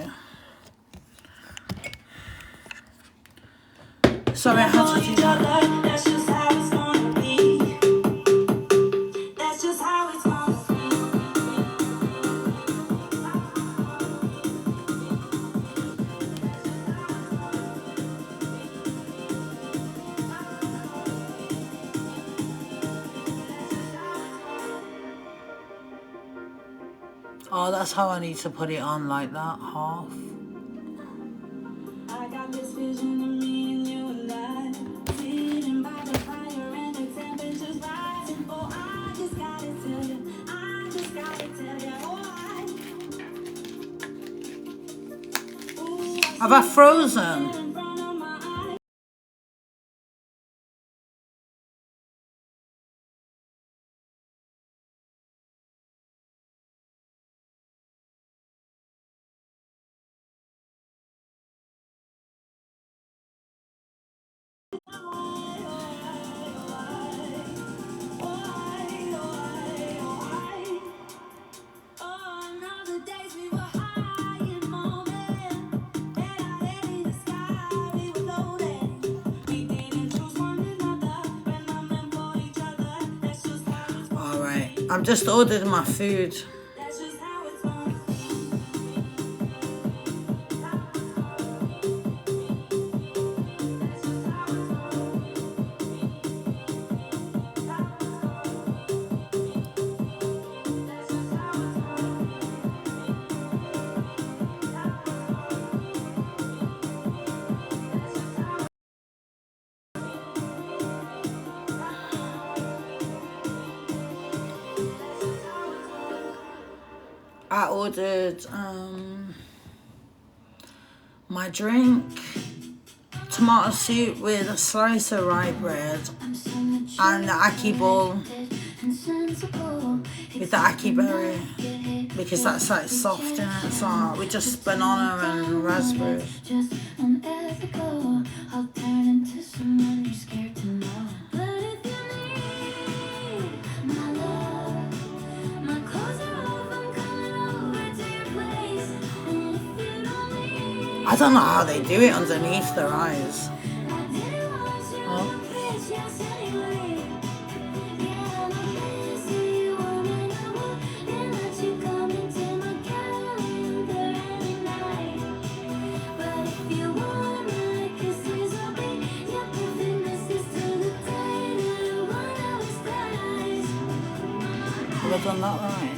Sorry, I had to do that. That's just how it's gonna be. That's just how it's gonna Oh, that's how I need to put it on, like that, half. I got this vision of me and you and I sitting by the fire and the temperature's rising. Oh, I just gotta tell you, I just gotta tell you, Have I frozen? in front of my eyes. Oh, now the days we were high and moment, and I lay in the sky, we were floating. We didn't choose one another, when I'm meant for each other. That's just how it's gonna Alright, be. I've just ordered my food. That's just how it's gonna be. I ordered my drink, tomato soup with a slice of rye bread and the ackee ball with the ackee berry, because that's like soft in it, so with just banana and raspberry. Just unethical. I'll turn into someone you're scared to know. But if you need my love, my clothes are off, I'm coming over to your place. And if you don't need, I don't know how they do it underneath their eyes. I didn't want you to bitch, yes, anyway. Yeah, I'm a busy woman, I wouldn't let you come into my calendar every night. But if you want my kisses, I'll be your perfect missus till the day that one of us dies. Have I done that right?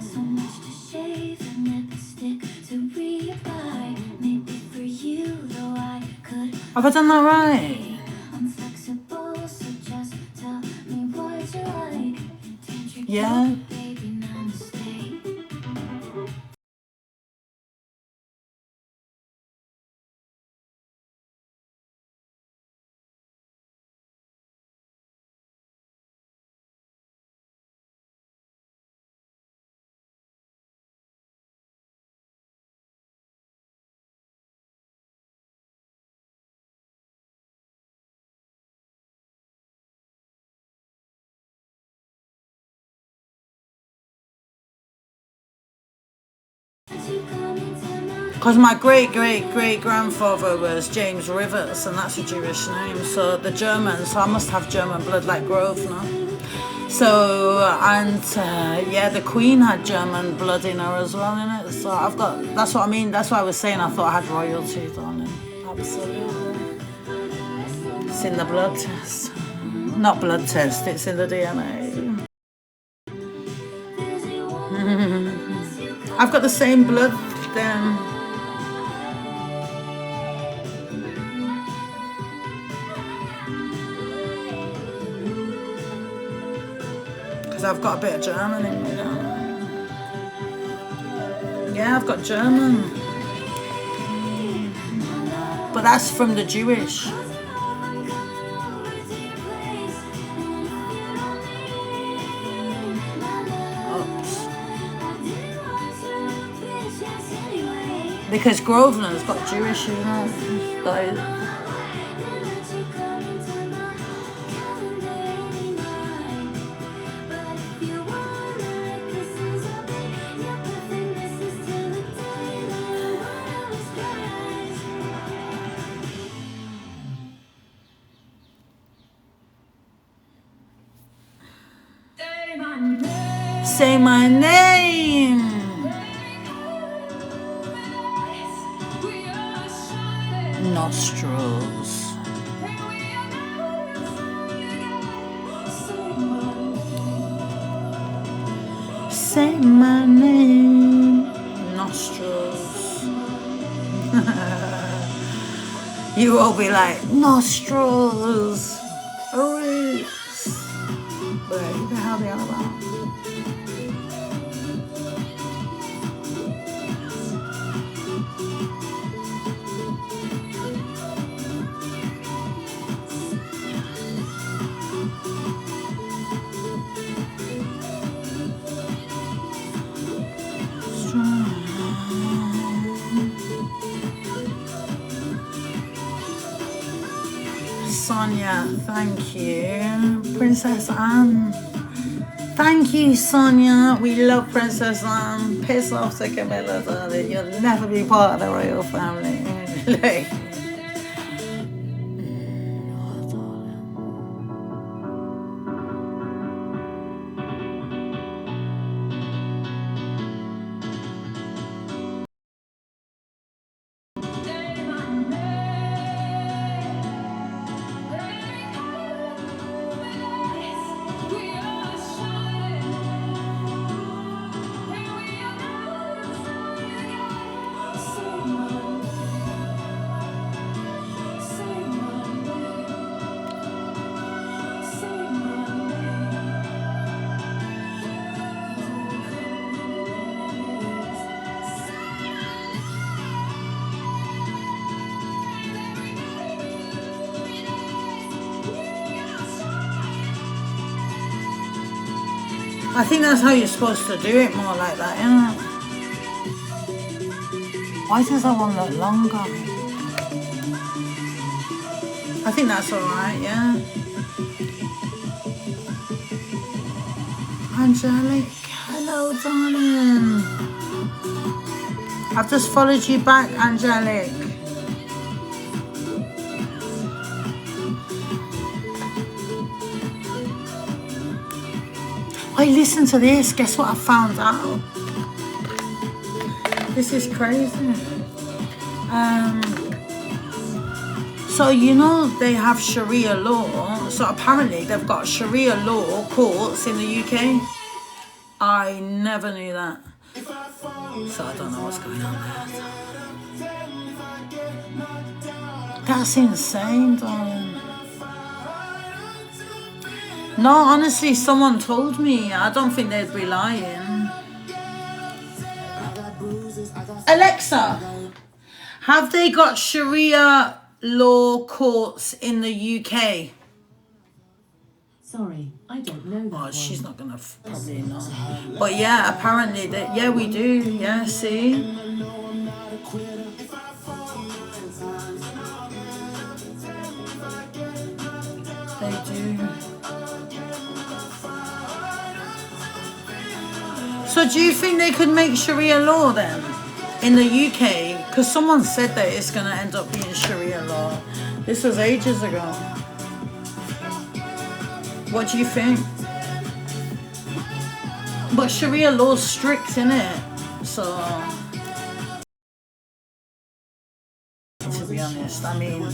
So much to shave and lipstick to reapply. Maybe for you, though I could. Have I done that right? I'm flexible, so just tell me what you like. Tantric Yeah. yoga, baby, namaste. Let you come into my Because my great grandfather was James Rivers, and that's a Jewish name. So the Germans, so I must have German blood like Grosvenor. So, and yeah, the Queen had German blood in her as well, in it. So I've got, that's what I mean, that's what I was saying, I thought I had royalty, darling. Absolutely. It's in the blood test. Not blood test, it's in the DNA. busy woman, unless you come. I've got the same blood because I've got a bit of German in me now. Yeah, I've got German. But that's from the Jewish. Oops. Because Grosvenor's got Jewish, you know. So, say my name. Nostrils. Say my name. Nostrils. You will be like, nostrils. Roots. But who the hell are they on about? Sonia, thank you. Princess Anne. Thank you, Sonia. We love Princess Anne. Piss off to Camilla, darling. You'll never be part of the royal family. Like, I think that's how you're supposed to do it, more like that, yeah. Why does that one look longer? I think that's alright, yeah. Angelic, hello, darling. I've just followed you back, Angelic. Hey, listen to this. Guess what I found out? This is crazy. So you know they have Sharia law. So apparently they've got Sharia law courts in the UK. I never knew that. So I don't know what's going on there. That's insane, darling. No, honestly, someone told me. I don't think they'd be lying. Alexa, have they got Sharia law courts in the UK? Sorry, I don't know that Oh, one. she's not gonna probably know. But yeah, apparently that, yeah, we do. Yeah, see. They do. So do you think they could make Sharia law then in the UK? Because someone said that it's gonna end up being Sharia law. This was ages ago. What do you think? But Sharia law's strict, innit? So, to be honest, I mean,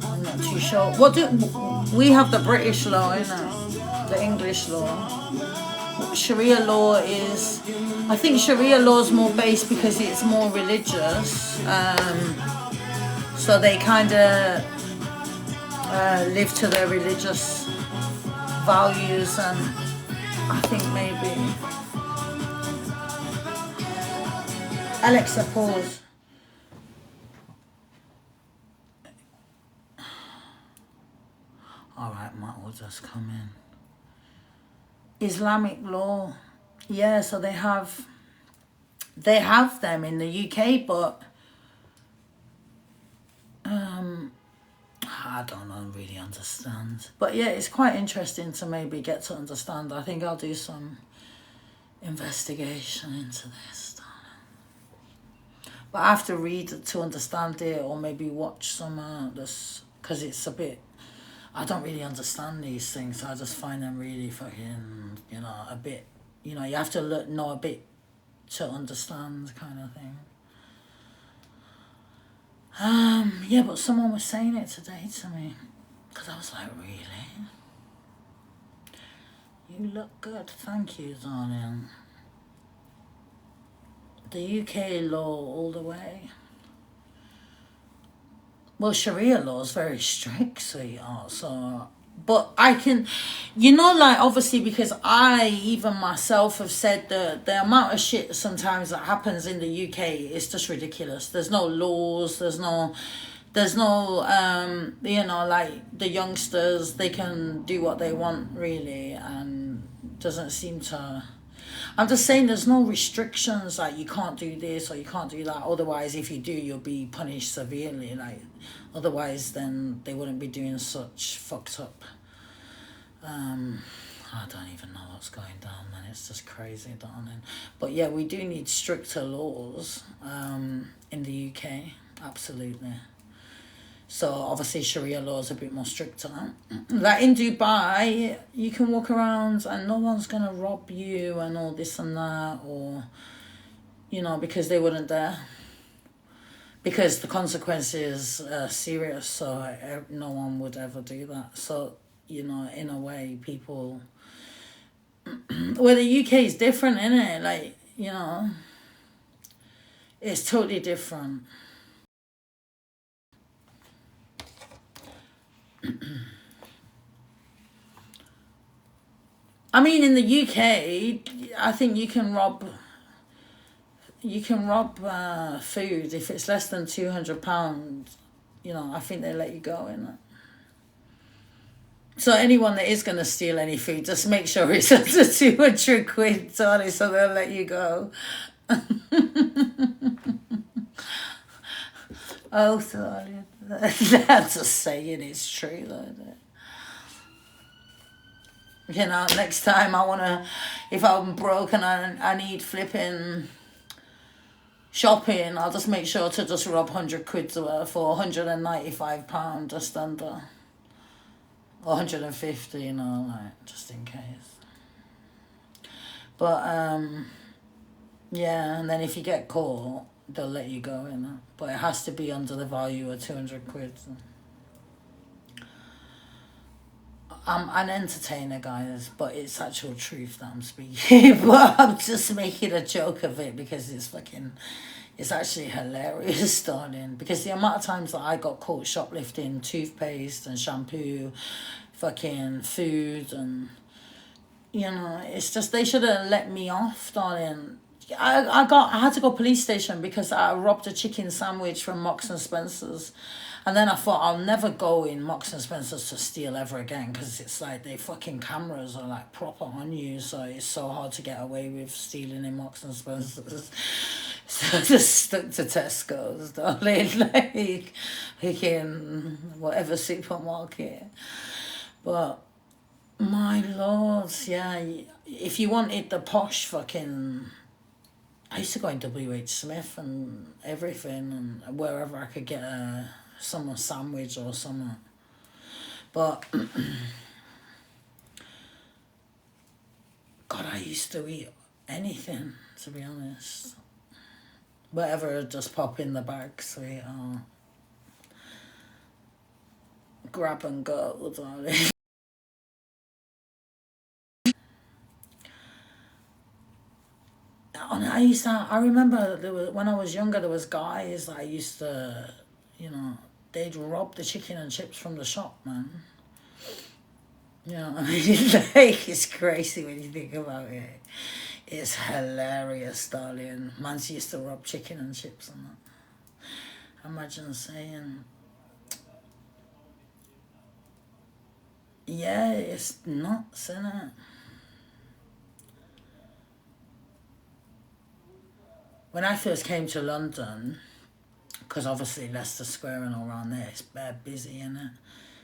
I'm not too sure. What do we have? The British law, innit? The English law. Sharia law is, I think Sharia law is more based because it's more religious. So they kind of live to their religious values, and I think maybe. Alexa, pause. All right, my order's coming. Islamic law, yeah. So they have them in the UK, but I don't really understand. But yeah, it's quite interesting to maybe get to understand. I think I'll do some investigation into this. But I have to read to understand it, or maybe watch some this, because it's a bit, I don't really understand these things. So I just find them really fucking, a bit, you have to know a bit to understand, kind of thing. Yeah, but someone was saying it today to me, because I was like, really? You look good, thank you, darling. The UK law all the way. Well, Sharia law is very strict, sweetheart, so... But I can, obviously, because I, even myself, have said the amount of shit sometimes that happens in the UK is just ridiculous. There's no laws, there's no, like the youngsters, they can do what they want, really, and doesn't seem to... I'm just saying there's no restrictions, like you can't do this or you can't do that. Otherwise, if you do, you'll be punished severely. Like, otherwise, then they wouldn't be doing such fucked up. I don't even know what's going down, man. It's just crazy, darling. But yeah, we do need stricter laws in the UK, absolutely. So obviously Sharia law is a bit more stricter. Like in Dubai, you can walk around and no one's going to rob you and all this and that, or, because they weren't there. Because the consequences are serious, so no one would ever do that. So, in a way, people... Well, the UK is different, innit? Like, it's totally different. I mean, in the UK, I think you can rob food if it's less than £200. I think they let you go in it. So anyone that is going to steal any food, just make sure it's under 200 quid, darling, so they'll let you go. Oh, darling. That's just saying it's true, though. You know, next time I want to, if I'm broke and I need flipping shopping, I'll just make sure to just rub 100 quid for £195, just under. Or 150, you know, like, just in case. But, yeah, and then if you get caught, they'll let you go, you know. But it has to be under the value of 200 quid. I'm an entertainer, guys, but it's actual truth that I'm speaking. But I'm just making a joke of it because it's actually hilarious, darling. Because the amount of times that I got caught shoplifting toothpaste and shampoo, fucking food, and, you know, it's just, they should have let me off, darling. I had to go police station because I robbed a chicken sandwich from Marks and Spencer's. And then I thought I'll never go in Marks and Spencer's to steal ever again because it's like they fucking cameras are like proper on you, so it's so hard to get away with stealing in Marks and Spencer's. So I just stuck to Tesco's, darling, like fucking whatever supermarket. But my lord, yeah, if you wanted the posh fucking, I used to go in WH Smith and everything, and wherever I could get some sandwich or something. But God, I used to eat anything, to be honest. Whatever would just pop in the bag, sweetheart. Grab and go, darling. And I remember when I was younger, there was guys that I used to, you know, they'd rob the chicken and chips from the shop, man. You know, I mean, like, it's crazy when you think about it. It's hilarious, darling. Mans used to rob chicken and chips and that. Imagine saying, yeah, it's nuts, isn't it? When I first came to London, because obviously Leicester Square and all around there, it's bare busy, isn't it?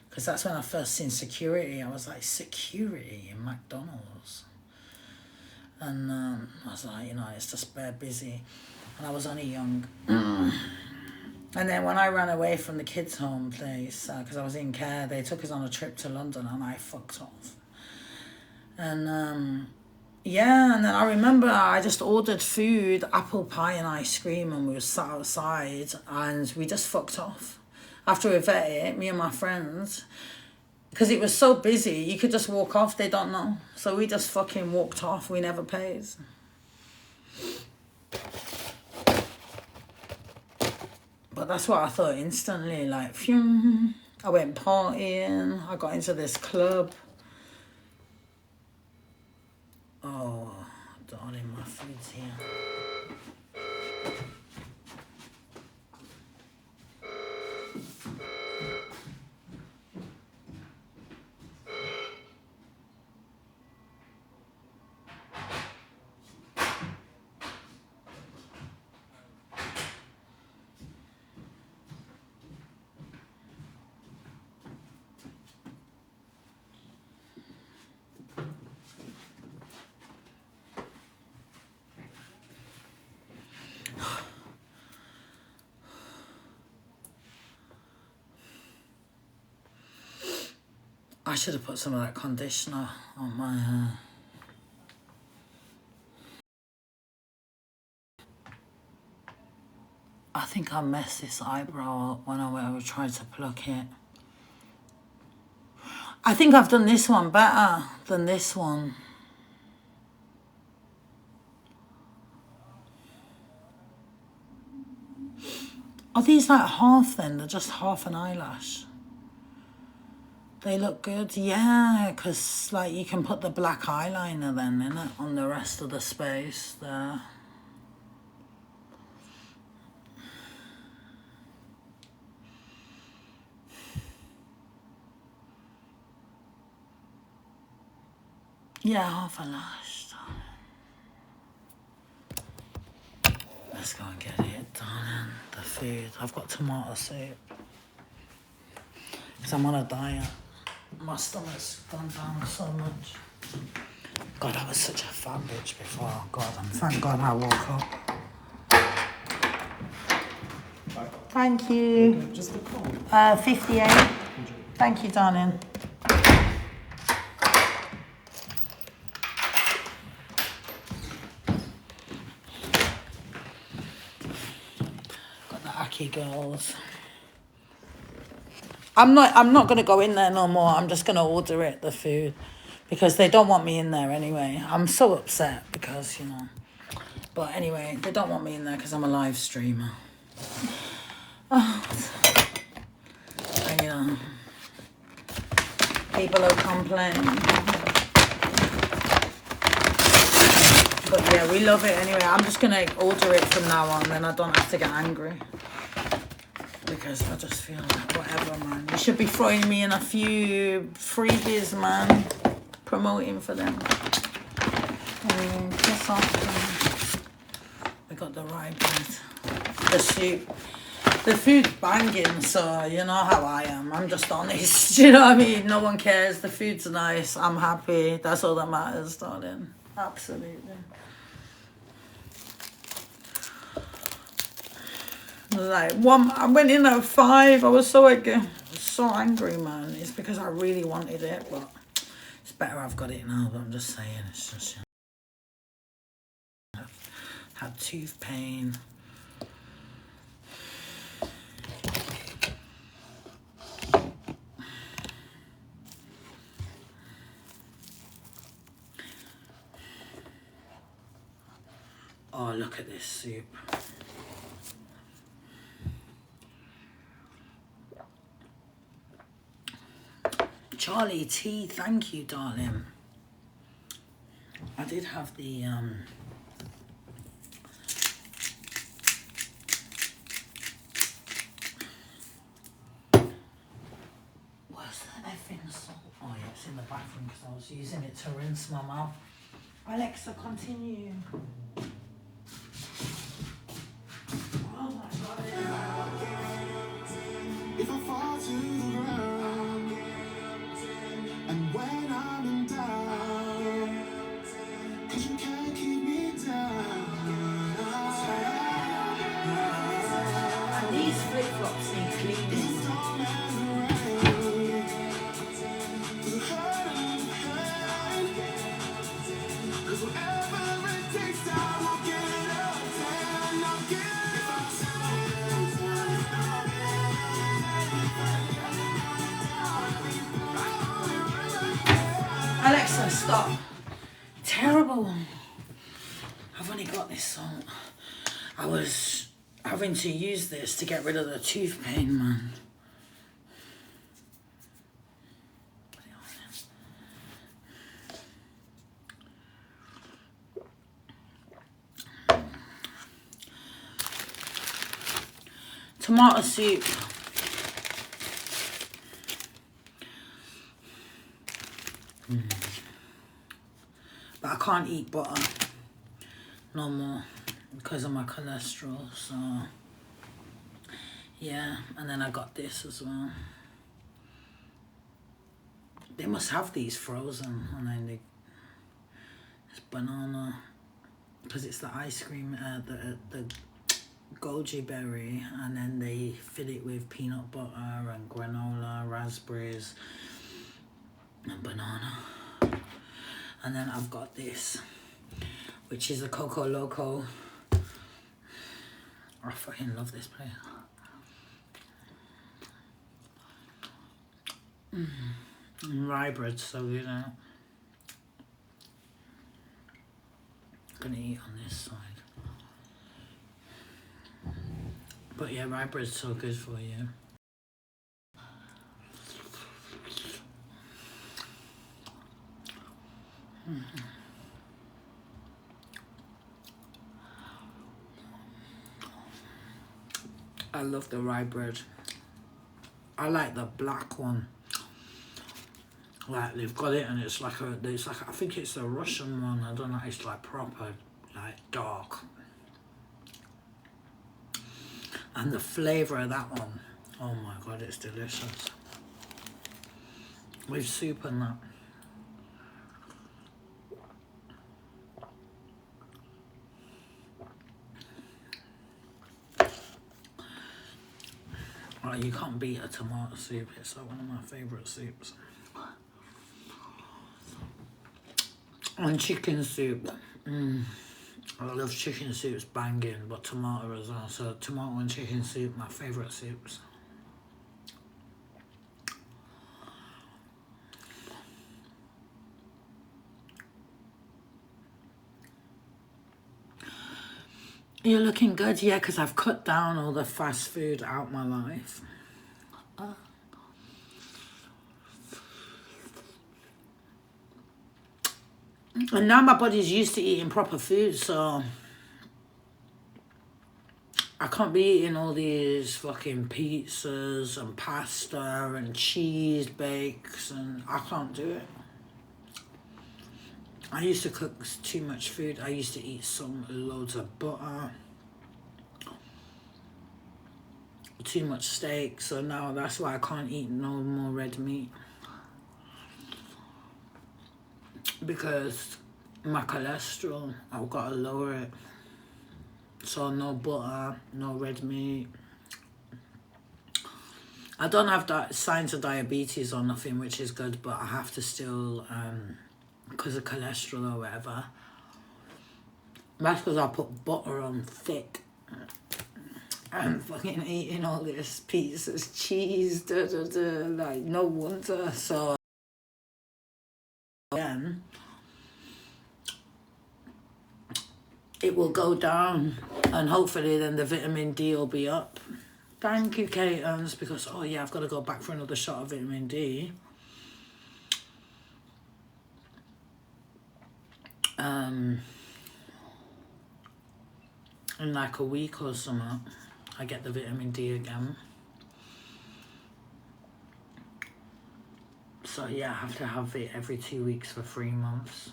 Because that's when I first seen security. I was like, security in McDonald's? And I was like, you know, it's just bare busy. And I was only young. And then when I ran away from the kids' home place, because I was in care, they took us on a trip to London and I fucked off. And yeah, and then I remember I just ordered food, apple pie and ice cream, and we were sat outside and we just fucked off. After we vet it, me and my friends, because it was so busy, you could just walk off, they don't know. So we just fucking walked off, we never paid. But that's what I thought instantly, like, phew. I went partying, I got into this club. Oh, darling, my food's here. I should have put some of that conditioner on my hair. I think I messed this eyebrow up when I tried to pluck it. I think I've done this one better than this one. Are these like half then? They're just half an eyelash. They look good, yeah, because like you can put the black eyeliner then in it on the rest of the space there. Yeah, half a lash, darling. Let's go and get it, darling. The food. I've got tomato soup. Because I'm on a diet. My stomach's gone down so much. God, I was such a fat bitch before. God, thank God I woke up. Thank you. Just the call. 58. Thank you, darling. Got the Aki girls. I'm not gonna go in there no more. I'm just gonna order it, the food. Because they don't want me in there anyway. I'm so upset because, you know. But anyway, they don't want me in there because I'm a live streamer. Oh. And, you know, people will complain. But yeah, we love it anyway. I'm just going to order it from now on, then I don't have to get angry. Because I just feel like, whatever, man. You should be throwing me in a few freebies, man. Promoting for them. Piss off. We got the rye bread. The soup. The food's banging, so you know how I am. I'm just honest. You know what I mean? No one cares. The food's nice. I'm happy. That's all that matters, darling. Absolutely. Like I went in at 5. I was so angry, man. It's because I really wanted it, but it's better I've got it now. But I'm just saying, it's just, you know, I've had tooth pain. Oh, look at this soup. Charlie T, thank you, darling. I did have the what's the effing salt? Oh yeah, it's in the bathroom because I was using it to rinse my mouth. Alexa, continue. Oh my God. If I fall to the ground, and when I'm in doubt, 'cause you can't keep me down. And these flip-flops need cleaning. Storm and rain, through the hurt and the pain, 'cause whatever it takes, I will get it up and I'll get it Alexa, stop. Terrible. I've only got this salt. I was having to use this to get rid of the tooth pain, man. Tomato soup. But I can't eat butter no more because of my cholesterol, so yeah. And then I got this as well. They must have these frozen, and then it's banana, because it's the ice cream, the goji berry, and then they fill it with peanut butter and granola, raspberries, and banana. And then I've got this, which is a Coco Loco. I fucking love this place. Rye bread's so good, isn't it? I'm gonna eat on this side. But yeah, rye bread's so good for you. I love the rye bread. I like the black one. Like they've got it, and it's like I think it's the Russian one. I don't know. It's like proper, like dark, and the flavour of that one. Oh my god, it's delicious. With soup and that. Oh, you can't beat a tomato soup. It's like one of my favourite soups. And chicken soup. I love chicken soups banging, but tomato as well. So tomato and chicken soup, my favourite soups. You're looking good, yeah, because I've cut down all the fast food out my life. And now my body's used to eating proper food, so I can't be eating all these fucking pizzas and pasta and cheese bakes, and I can't do it. I used to cook too much food. I used to eat loads of butter, too much steak, so now that's why I can't eat no more red meat. Because my cholesterol, I've got to lower it. So no butter, no red meat. I don't have signs of diabetes or nothing, which is good, but I have to still, because of cholesterol or whatever. That's because I put butter on thick. I'm fucking eating all this pizzas, cheese, like no wonder. So again, it will go down, and hopefully then the vitamin D will be up. Thank you, Kate-Ans, because, oh yeah, I've got to go back for another shot of vitamin D. In like a week or something, I get the vitamin D again. So yeah, I have to have it every 2 weeks for 3 months.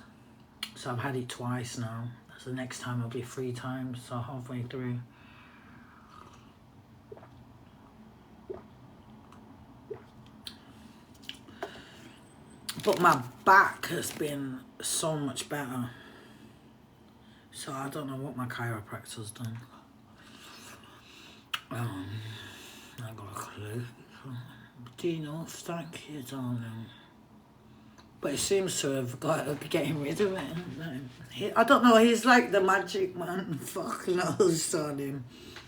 So I've had it twice now. So next time it'll be 3 times, so halfway through. But my back has been so much better. So I don't know what my chiropractor's done. I got a clue. Do you know? Thank you, darling. But it seems to have got to be getting rid of it. I don't know, he's like the magic man. Fuck knows, darling.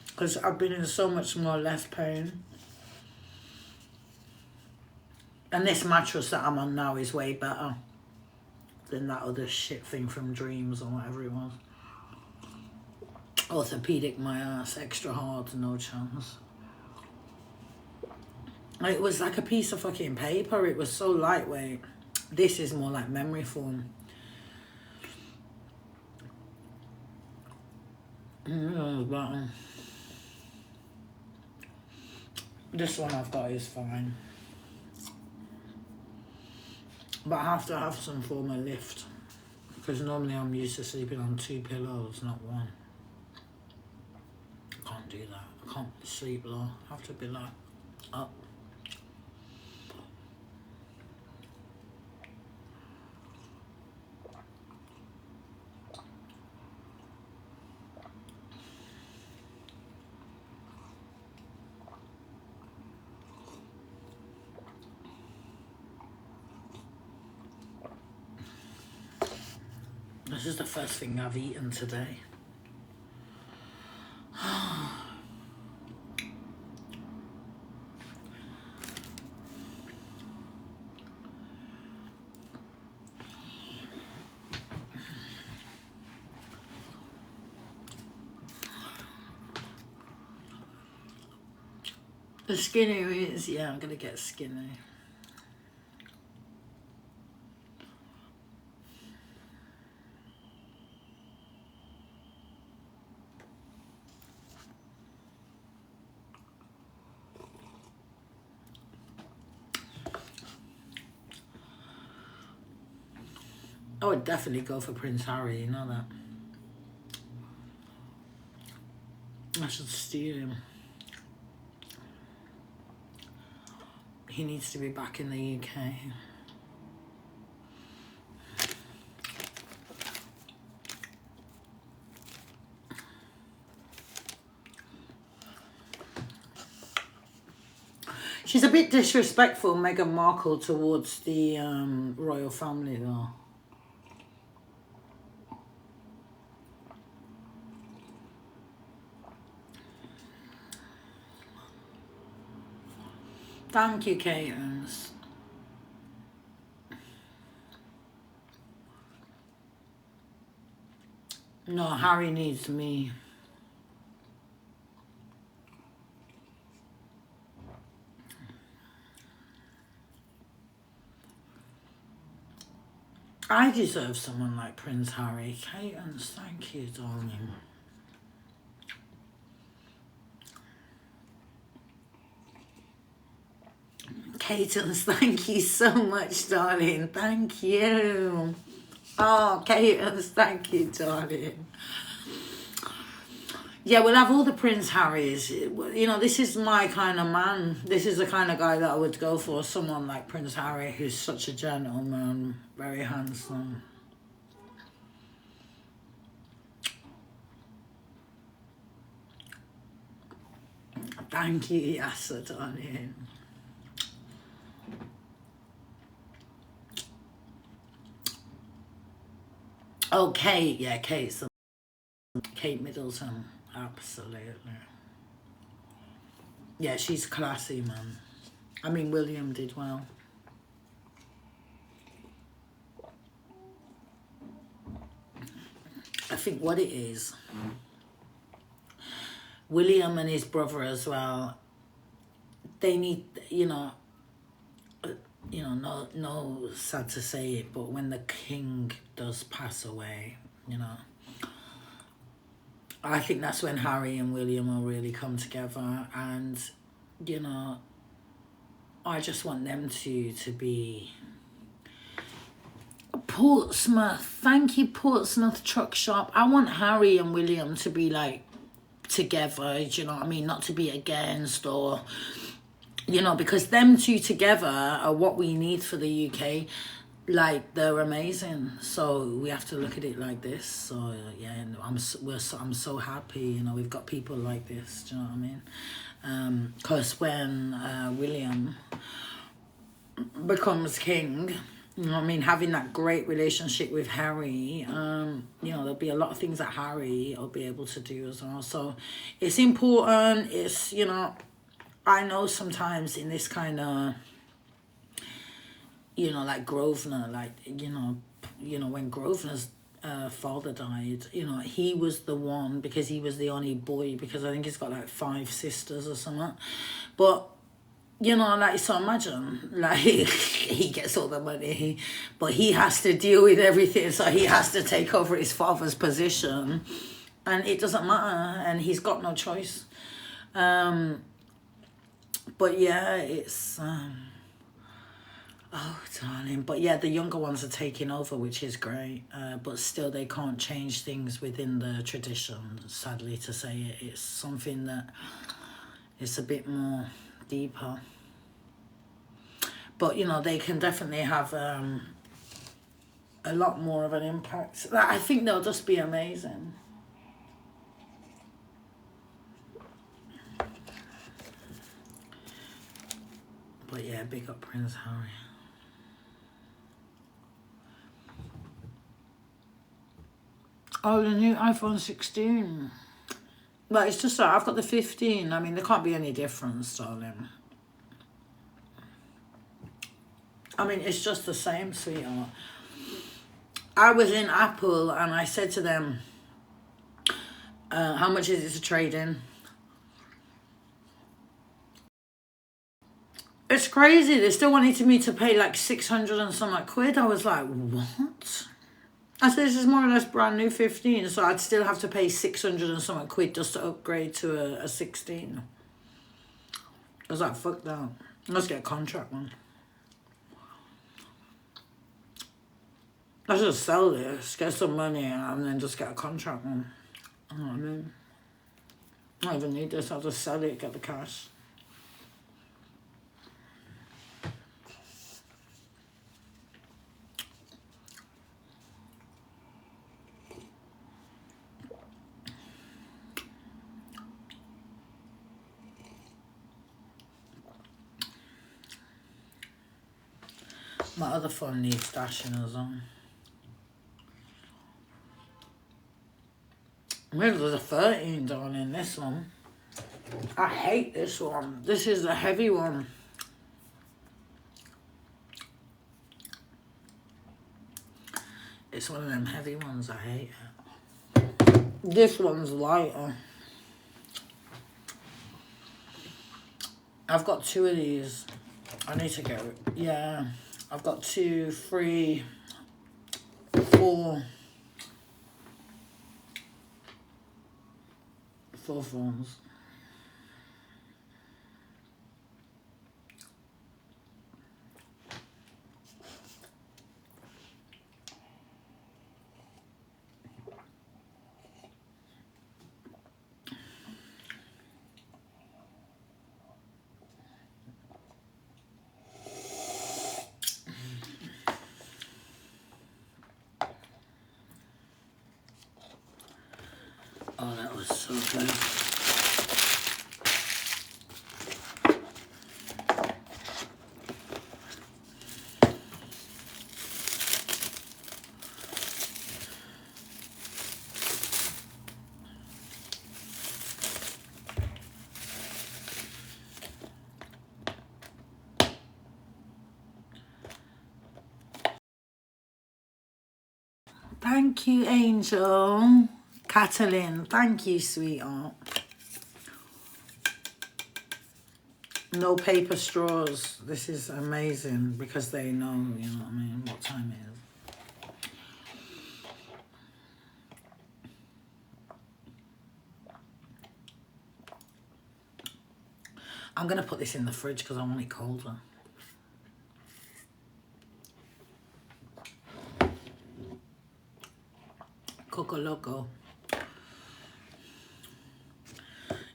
Because I've been in so much more less pain. And this mattress that I'm on now is way better than that other shit thing from Dreams or whatever it was. Orthopedic my ass, extra hard, no chance. It was like a piece of fucking paper. It was so lightweight. This is more like memory foam. But this one I've got is fine. But I have to have some form of lift. Because normally I'm used to sleeping on 2 pillows, not 1. I can't do that. I can't sleep low. I have to be like up. This is the first thing I've eaten today. The skinnier is, yeah, I'm gonna get skinny. I would definitely go for Prince Harry, you know that. I should steal him. He needs to be back in the UK. She's a bit disrespectful, Meghan Markle, towards the royal family, though. Thank you, Cadence. No, Harry needs me. I deserve someone like Prince Harry. Cadence, thank you, darling. Cadence, thank you so much, darling. Thank you. Oh, Cadence, thank you, darling. Yeah, we'll have all the Prince Harrys. You know, this is my kind of man. This is the kind of guy that I would go for. Someone like Prince Harry, who's such a gentleman, very handsome. Thank you, Yasa, darling. Oh, Kate. Yeah, Kate Middleton. Absolutely. Yeah, she's classy, man. I mean, William did well. I think what it is, William and his brother as well, they need, no, sad to say it, but when the king does pass away, I think that's when Harry and William will really come together, and, I just want them to be... Portsmouth, thank you, Portsmouth Truck Shop. I want Harry and William to be, like, together, do you know what I mean? Not to be against or... because them two together are what we need for the UK. Like, they're amazing. So we have to look at it like this. So yeah, and I'm so happy. We've got people like this. Do you know what I mean? Because when William becomes king, having that great relationship with Harry, there'll be a lot of things that Harry will be able to do as well. So it's important. It's I know sometimes in this kind of, like Grosvenor, like, when Grosvenor's father died, he was the one, because he was the only boy, because I think he's got like 5 sisters or something. But, like, so imagine, like, he gets all the money, but he has to deal with everything, so he has to take over his father's position, and it doesn't matter, and he's got no choice. But yeah, it's, oh, darling. But yeah, the younger ones are taking over, which is great. But still, they can't change things within the tradition, sadly to say it. It's something that is a bit more deeper. But, they can definitely have a lot more of an impact. I think they'll just be amazing. But yeah, big up Prince Harry. Oh, the new iPhone 16. But it's just that I've got the 15. I mean, there can't be any difference, darling. I mean, it's just the same, sweetheart. I was in Apple and I said to them, how much is it to trade in? It's crazy. They still wanted me to pay like 600 and some like quid. I was like, what? I said, this is more or less brand new 15, so I'd still have to pay 600 and some quid just to upgrade to a 16. I was like, fuck that. Let's get a contract one. I should sell this, get some money, and then just get a contract one. You know what I mean? I don't even need this. I'll just sell it, get the cash. My other phone needs dashing as well. Maybe there's a 13 darling, this one. I hate this one. This is the heavy one. It's one of them heavy ones, I hate it. This one's lighter. I've got 2 of these. I need to get, yeah. I've got 2, 3, 4. 4 phones. Oh, that was so good. Thank you, Angel. Catalin, thank you, sweetheart. No paper straws. This is amazing because they know, you know what I mean, what time it is. I'm going to put this in the fridge because I want it colder. Coco Loco.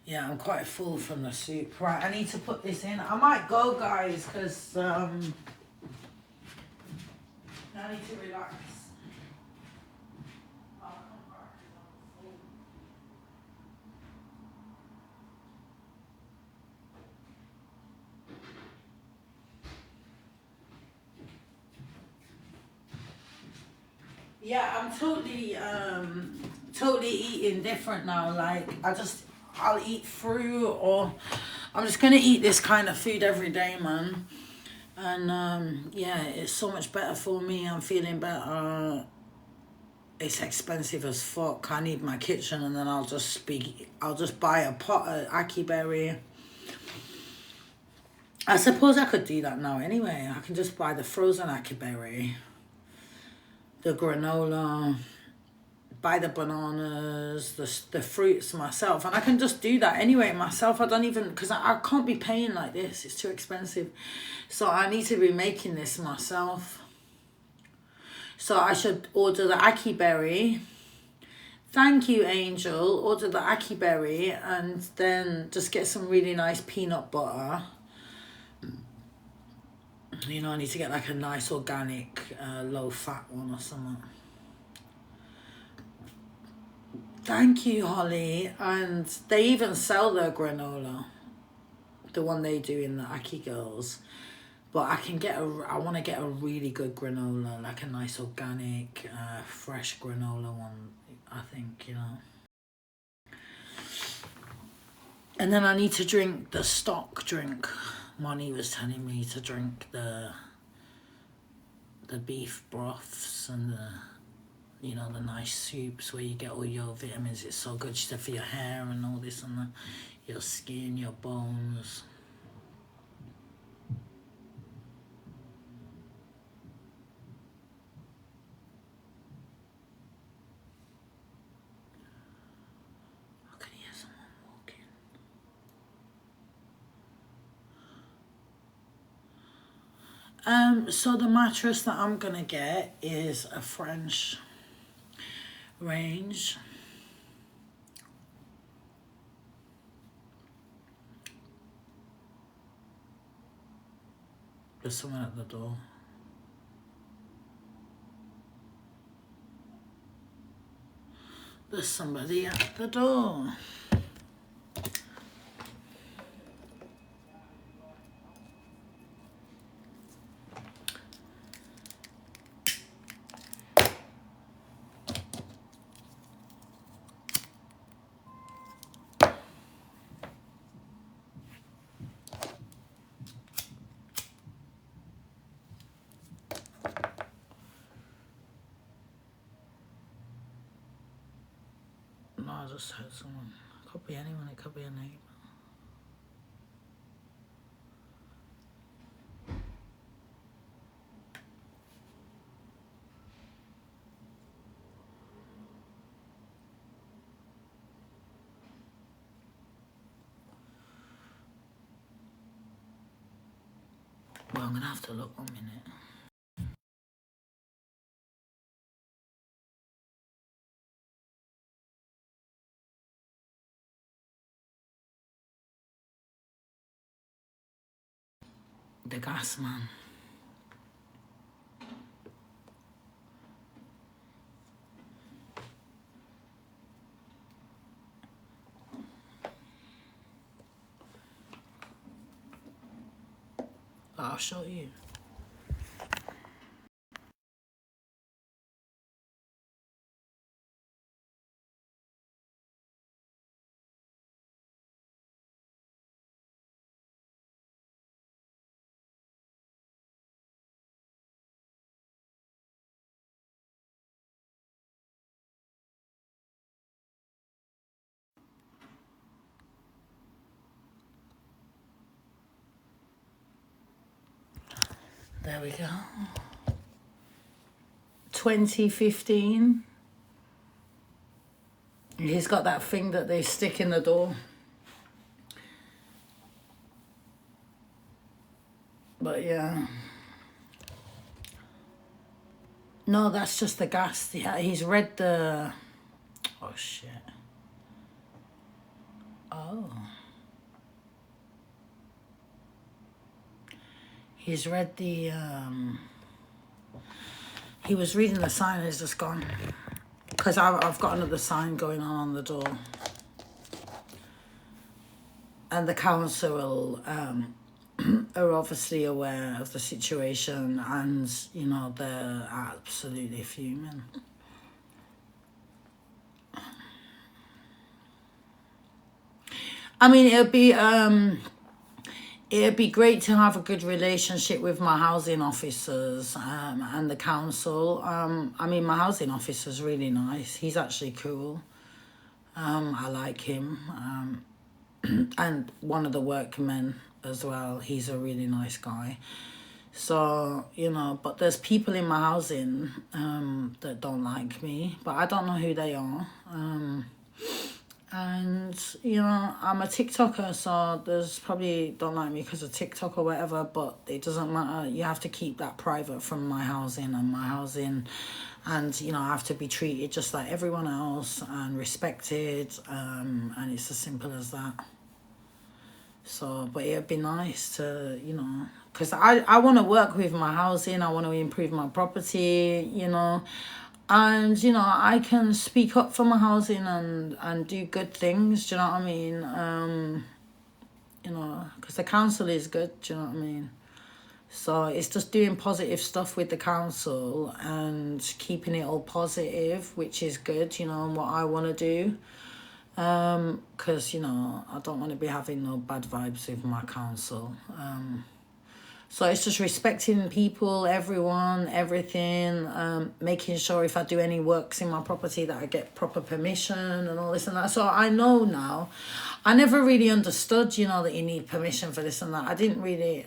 Yeah, I'm quite full from the soup. Right, I need to put this in. I might go, guys, because I need to relax. Yeah, I'm totally eating different now. Like, I'll eat fruit, or I'm just gonna eat this kind of food every day, man. And yeah, it's so much better for me. I'm feeling better. It's expensive as fuck. I need my kitchen, and then I'll just buy a pot of ackee berry. I suppose I could do that now anyway. I can just buy the frozen ackee berry, the granola, buy the bananas, the fruits myself, and I can just do that anyway myself. I don't even, because I can't be paying like this, it's too expensive. So I need to be making this myself. So I should order the ackee berry. Thank you, Angel. Order the ackee berry and then just get some really nice peanut butter. You know, I need to get like a nice organic, low fat one or something. Thank you, Holly. And they even sell their granola, the one they do in the Ackee Girls. But I want to get a really good granola, like a nice organic, fresh granola one, I think, you know. And then I need to drink the stock drink. Moni was telling me to drink the beef broths and the, you know, the nice soups where you get all your vitamins. It's so good. She said for your hair and all this and your skin, your bones. I can hear someone walking. So the mattress that I'm gonna get is a French range. There's someone at the door. There's somebody at the door. No, I just heard someone. Could be anyone, it could be a neighbour. Well, I'm gonna have to look 1 minute. The gas man. I'll show you. There we go. 2015. He's got that thing that they stick in the door. But yeah. No, that's just the gas. Yeah, he's read the... Oh, shit. Oh. He's read the... He was reading the sign and it's just gone. Because I've got another sign going on the door. And the council are obviously aware of the situation and, you know, they're absolutely fuming. I mean, it'd be great to have a good relationship with my housing officers and the council. I mean, my housing officer's really nice. He's actually cool. I like him. And one of the workmen as well. He's a really nice guy. So, you know, but there's people in my housing that don't like me, but I don't know who they are. And, you know, I'm a TikToker, so there's probably don't like me because of TikTok or whatever, but it doesn't matter. You have to keep that private from my housing and my housing. And, you know, I have to be treated just like everyone else and respected. And it's as simple as that. So, but it'd be nice to, you know, because I want to work with my housing. I want to improve my property, you know. And, you know, I can speak up for my housing and do good things, do you know what I mean? You know, because the council is good, do you know what I mean? So it's just doing positive stuff with the council and keeping it all positive, which is good, you know, and what I want to do. Because, you know, I don't want to be having no bad vibes with my council. So it's just respecting people, everyone, everything, making sure if I do any works in my property that I get proper permission and all this and that. So I know now. I never really understood, you know, that you need permission for this and that. I didn't really...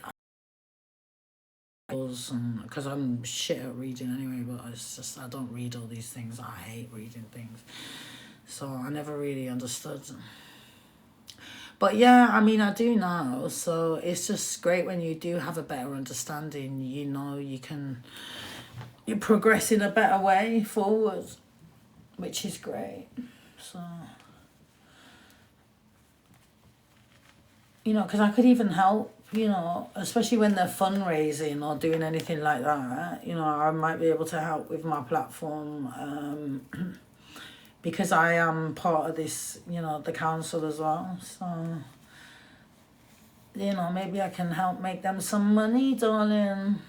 Because I'm shit at reading anyway, but it's just I don't read all these things. I hate reading things. So I never really understood. But yeah, I mean, I do now, so it's just great when you do have a better understanding. You know, you progress in a better way forward, which is great. So, you know, because I could even help, you know, especially when they're fundraising or doing anything like that. You know, I might be able to help with my platform, because I am part of this, you know, the council as well. So, you know, maybe I can help make them some money, darling,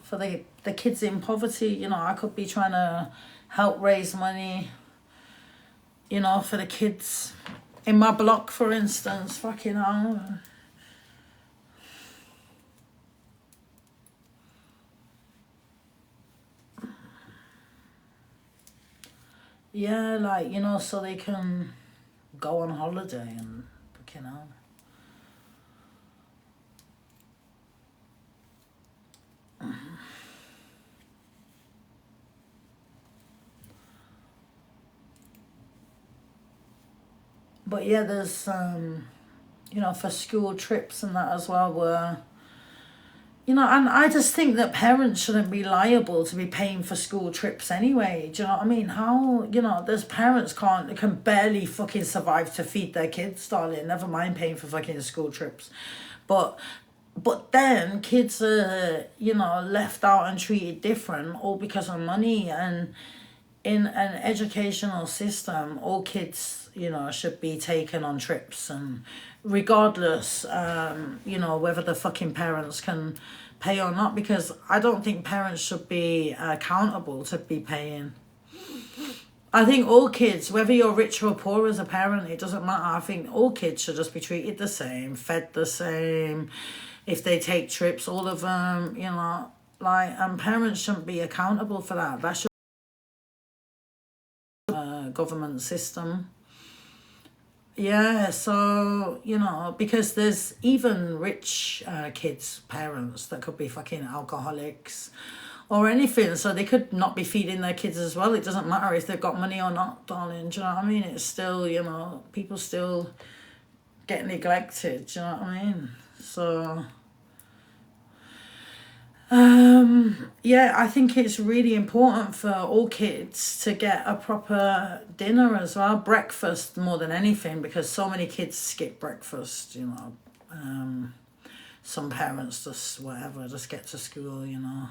for the kids in poverty. You know, I could be trying to help raise money, you know, for the kids in my block, for instance. Fucking hell. Yeah, like, you know, so they can go on holiday and fucking hell. But yeah, there's you know, for school trips and that as well, where, you know, and I just think that parents shouldn't be liable to be paying for school trips anyway. Do you know what I mean? How, you know, there's parents can barely fucking survive to feed their kids, darling. Never mind paying for fucking school trips. But then kids are, you know, left out and treated different, all because of money. And in an educational system, all kids, you know, should be taken on trips, and regardless, you know, whether the fucking parents can pay or not, because I don't think parents should be accountable to be paying. I think all kids, whether you're rich or poor as a parent, it doesn't matter. I think all kids should just be treated the same, fed the same. If they take trips, all of them, you know, like, and parents shouldn't be accountable for that. That should be a government system. Yeah, so, you know, because there's even rich kids' parents that could be fucking alcoholics or anything, so they could not be feeding their kids as well. It doesn't matter if they've got money or not, darling. Do you know what I mean? It's still, you know, people still get neglected. Do you know what I mean? So, yeah, I think it's really important for all kids to get a proper dinner as well, breakfast more than anything, because so many kids skip breakfast, you know. Some parents just, whatever, just get to school, you know,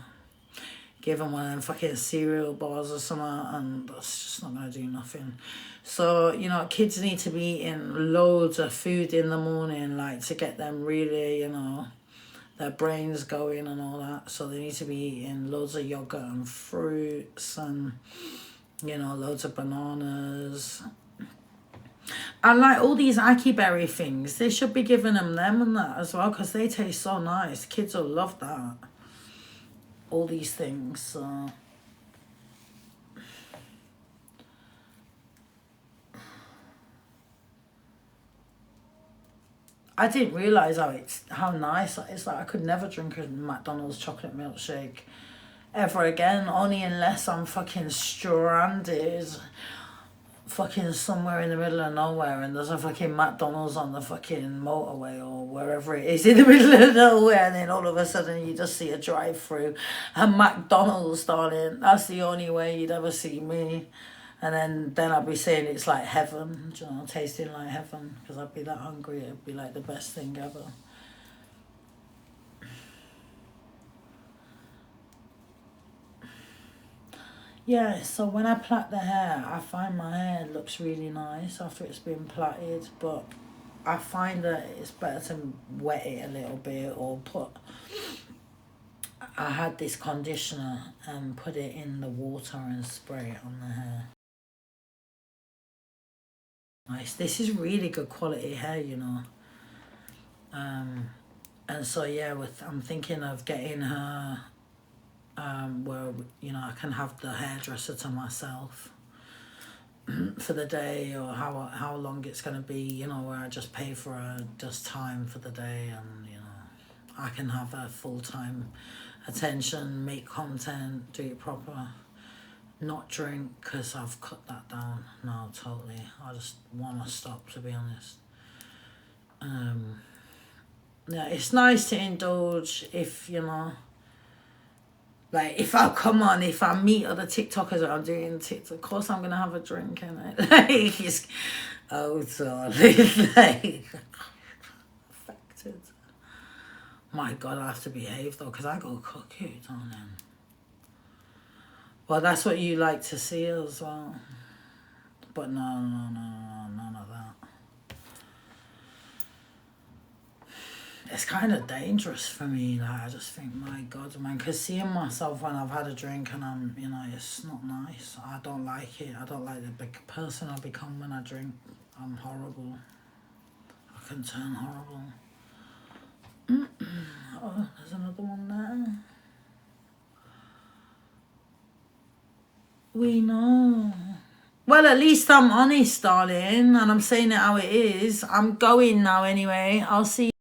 give them one of them fucking cereal bars or something, and that's just not going to do nothing. So, you know, kids need to be eating loads of food in the morning, like, to get them really, you know, their brains going and all that. So they need to be eating loads of yogurt and fruits and, you know, loads of bananas. And like all these ackee berry things, they should be giving them and that as well, because they taste so nice. Kids will love that. All these things, so. I didn't realise how nice it is. Like, I could never drink a McDonald's chocolate milkshake ever again, only unless I'm fucking stranded fucking somewhere in the middle of nowhere and there's a fucking McDonald's on the fucking motorway or wherever it is in the middle of nowhere, and then all of a sudden you just see a drive-through and McDonald's, darling. That's the only way you'd ever see me. And then I'd be saying it's like heaven, you know, tasting like heaven, because I'd be that hungry. It'd be like the best thing ever. Yeah, so when I plait the hair, I find my hair looks really nice after it's been plaited, but I find that it's better to wet it a little bit or I had this conditioner and put it in the water and spray it on the hair. Nice. This is really good quality hair, you know. And so yeah, I'm thinking of getting her where, you know, I can have the hairdresser to myself for the day, or how long it's going to be, you know, where I just pay for her just time for the day, and, you know, I can have her full-time attention, make content, do it proper, not drink, because I've cut that down now totally. I just want to stop, to be honest. Yeah, it's nice to indulge if, you know, like, if I meet other TikTokers that I'm doing TikTok, of course I'm going to have a drink in it. Like, it's, oh, sorry. Like, affected. My God, I have to behave, though, because I go cuckoo, don't I? Well, that's what you like to see as well. But no, none of that. It's kind of dangerous for me. Like, I just think, my God, man, because seeing myself when I've had a drink and I'm, you know, it's not nice. I don't like it. I don't like the big person I become when I drink. I'm horrible. I can turn horrible. Oh, there's another one there. We know. Well, at least I'm honest, darling, and I'm saying it how it is. I'm going now anyway. I'll see you.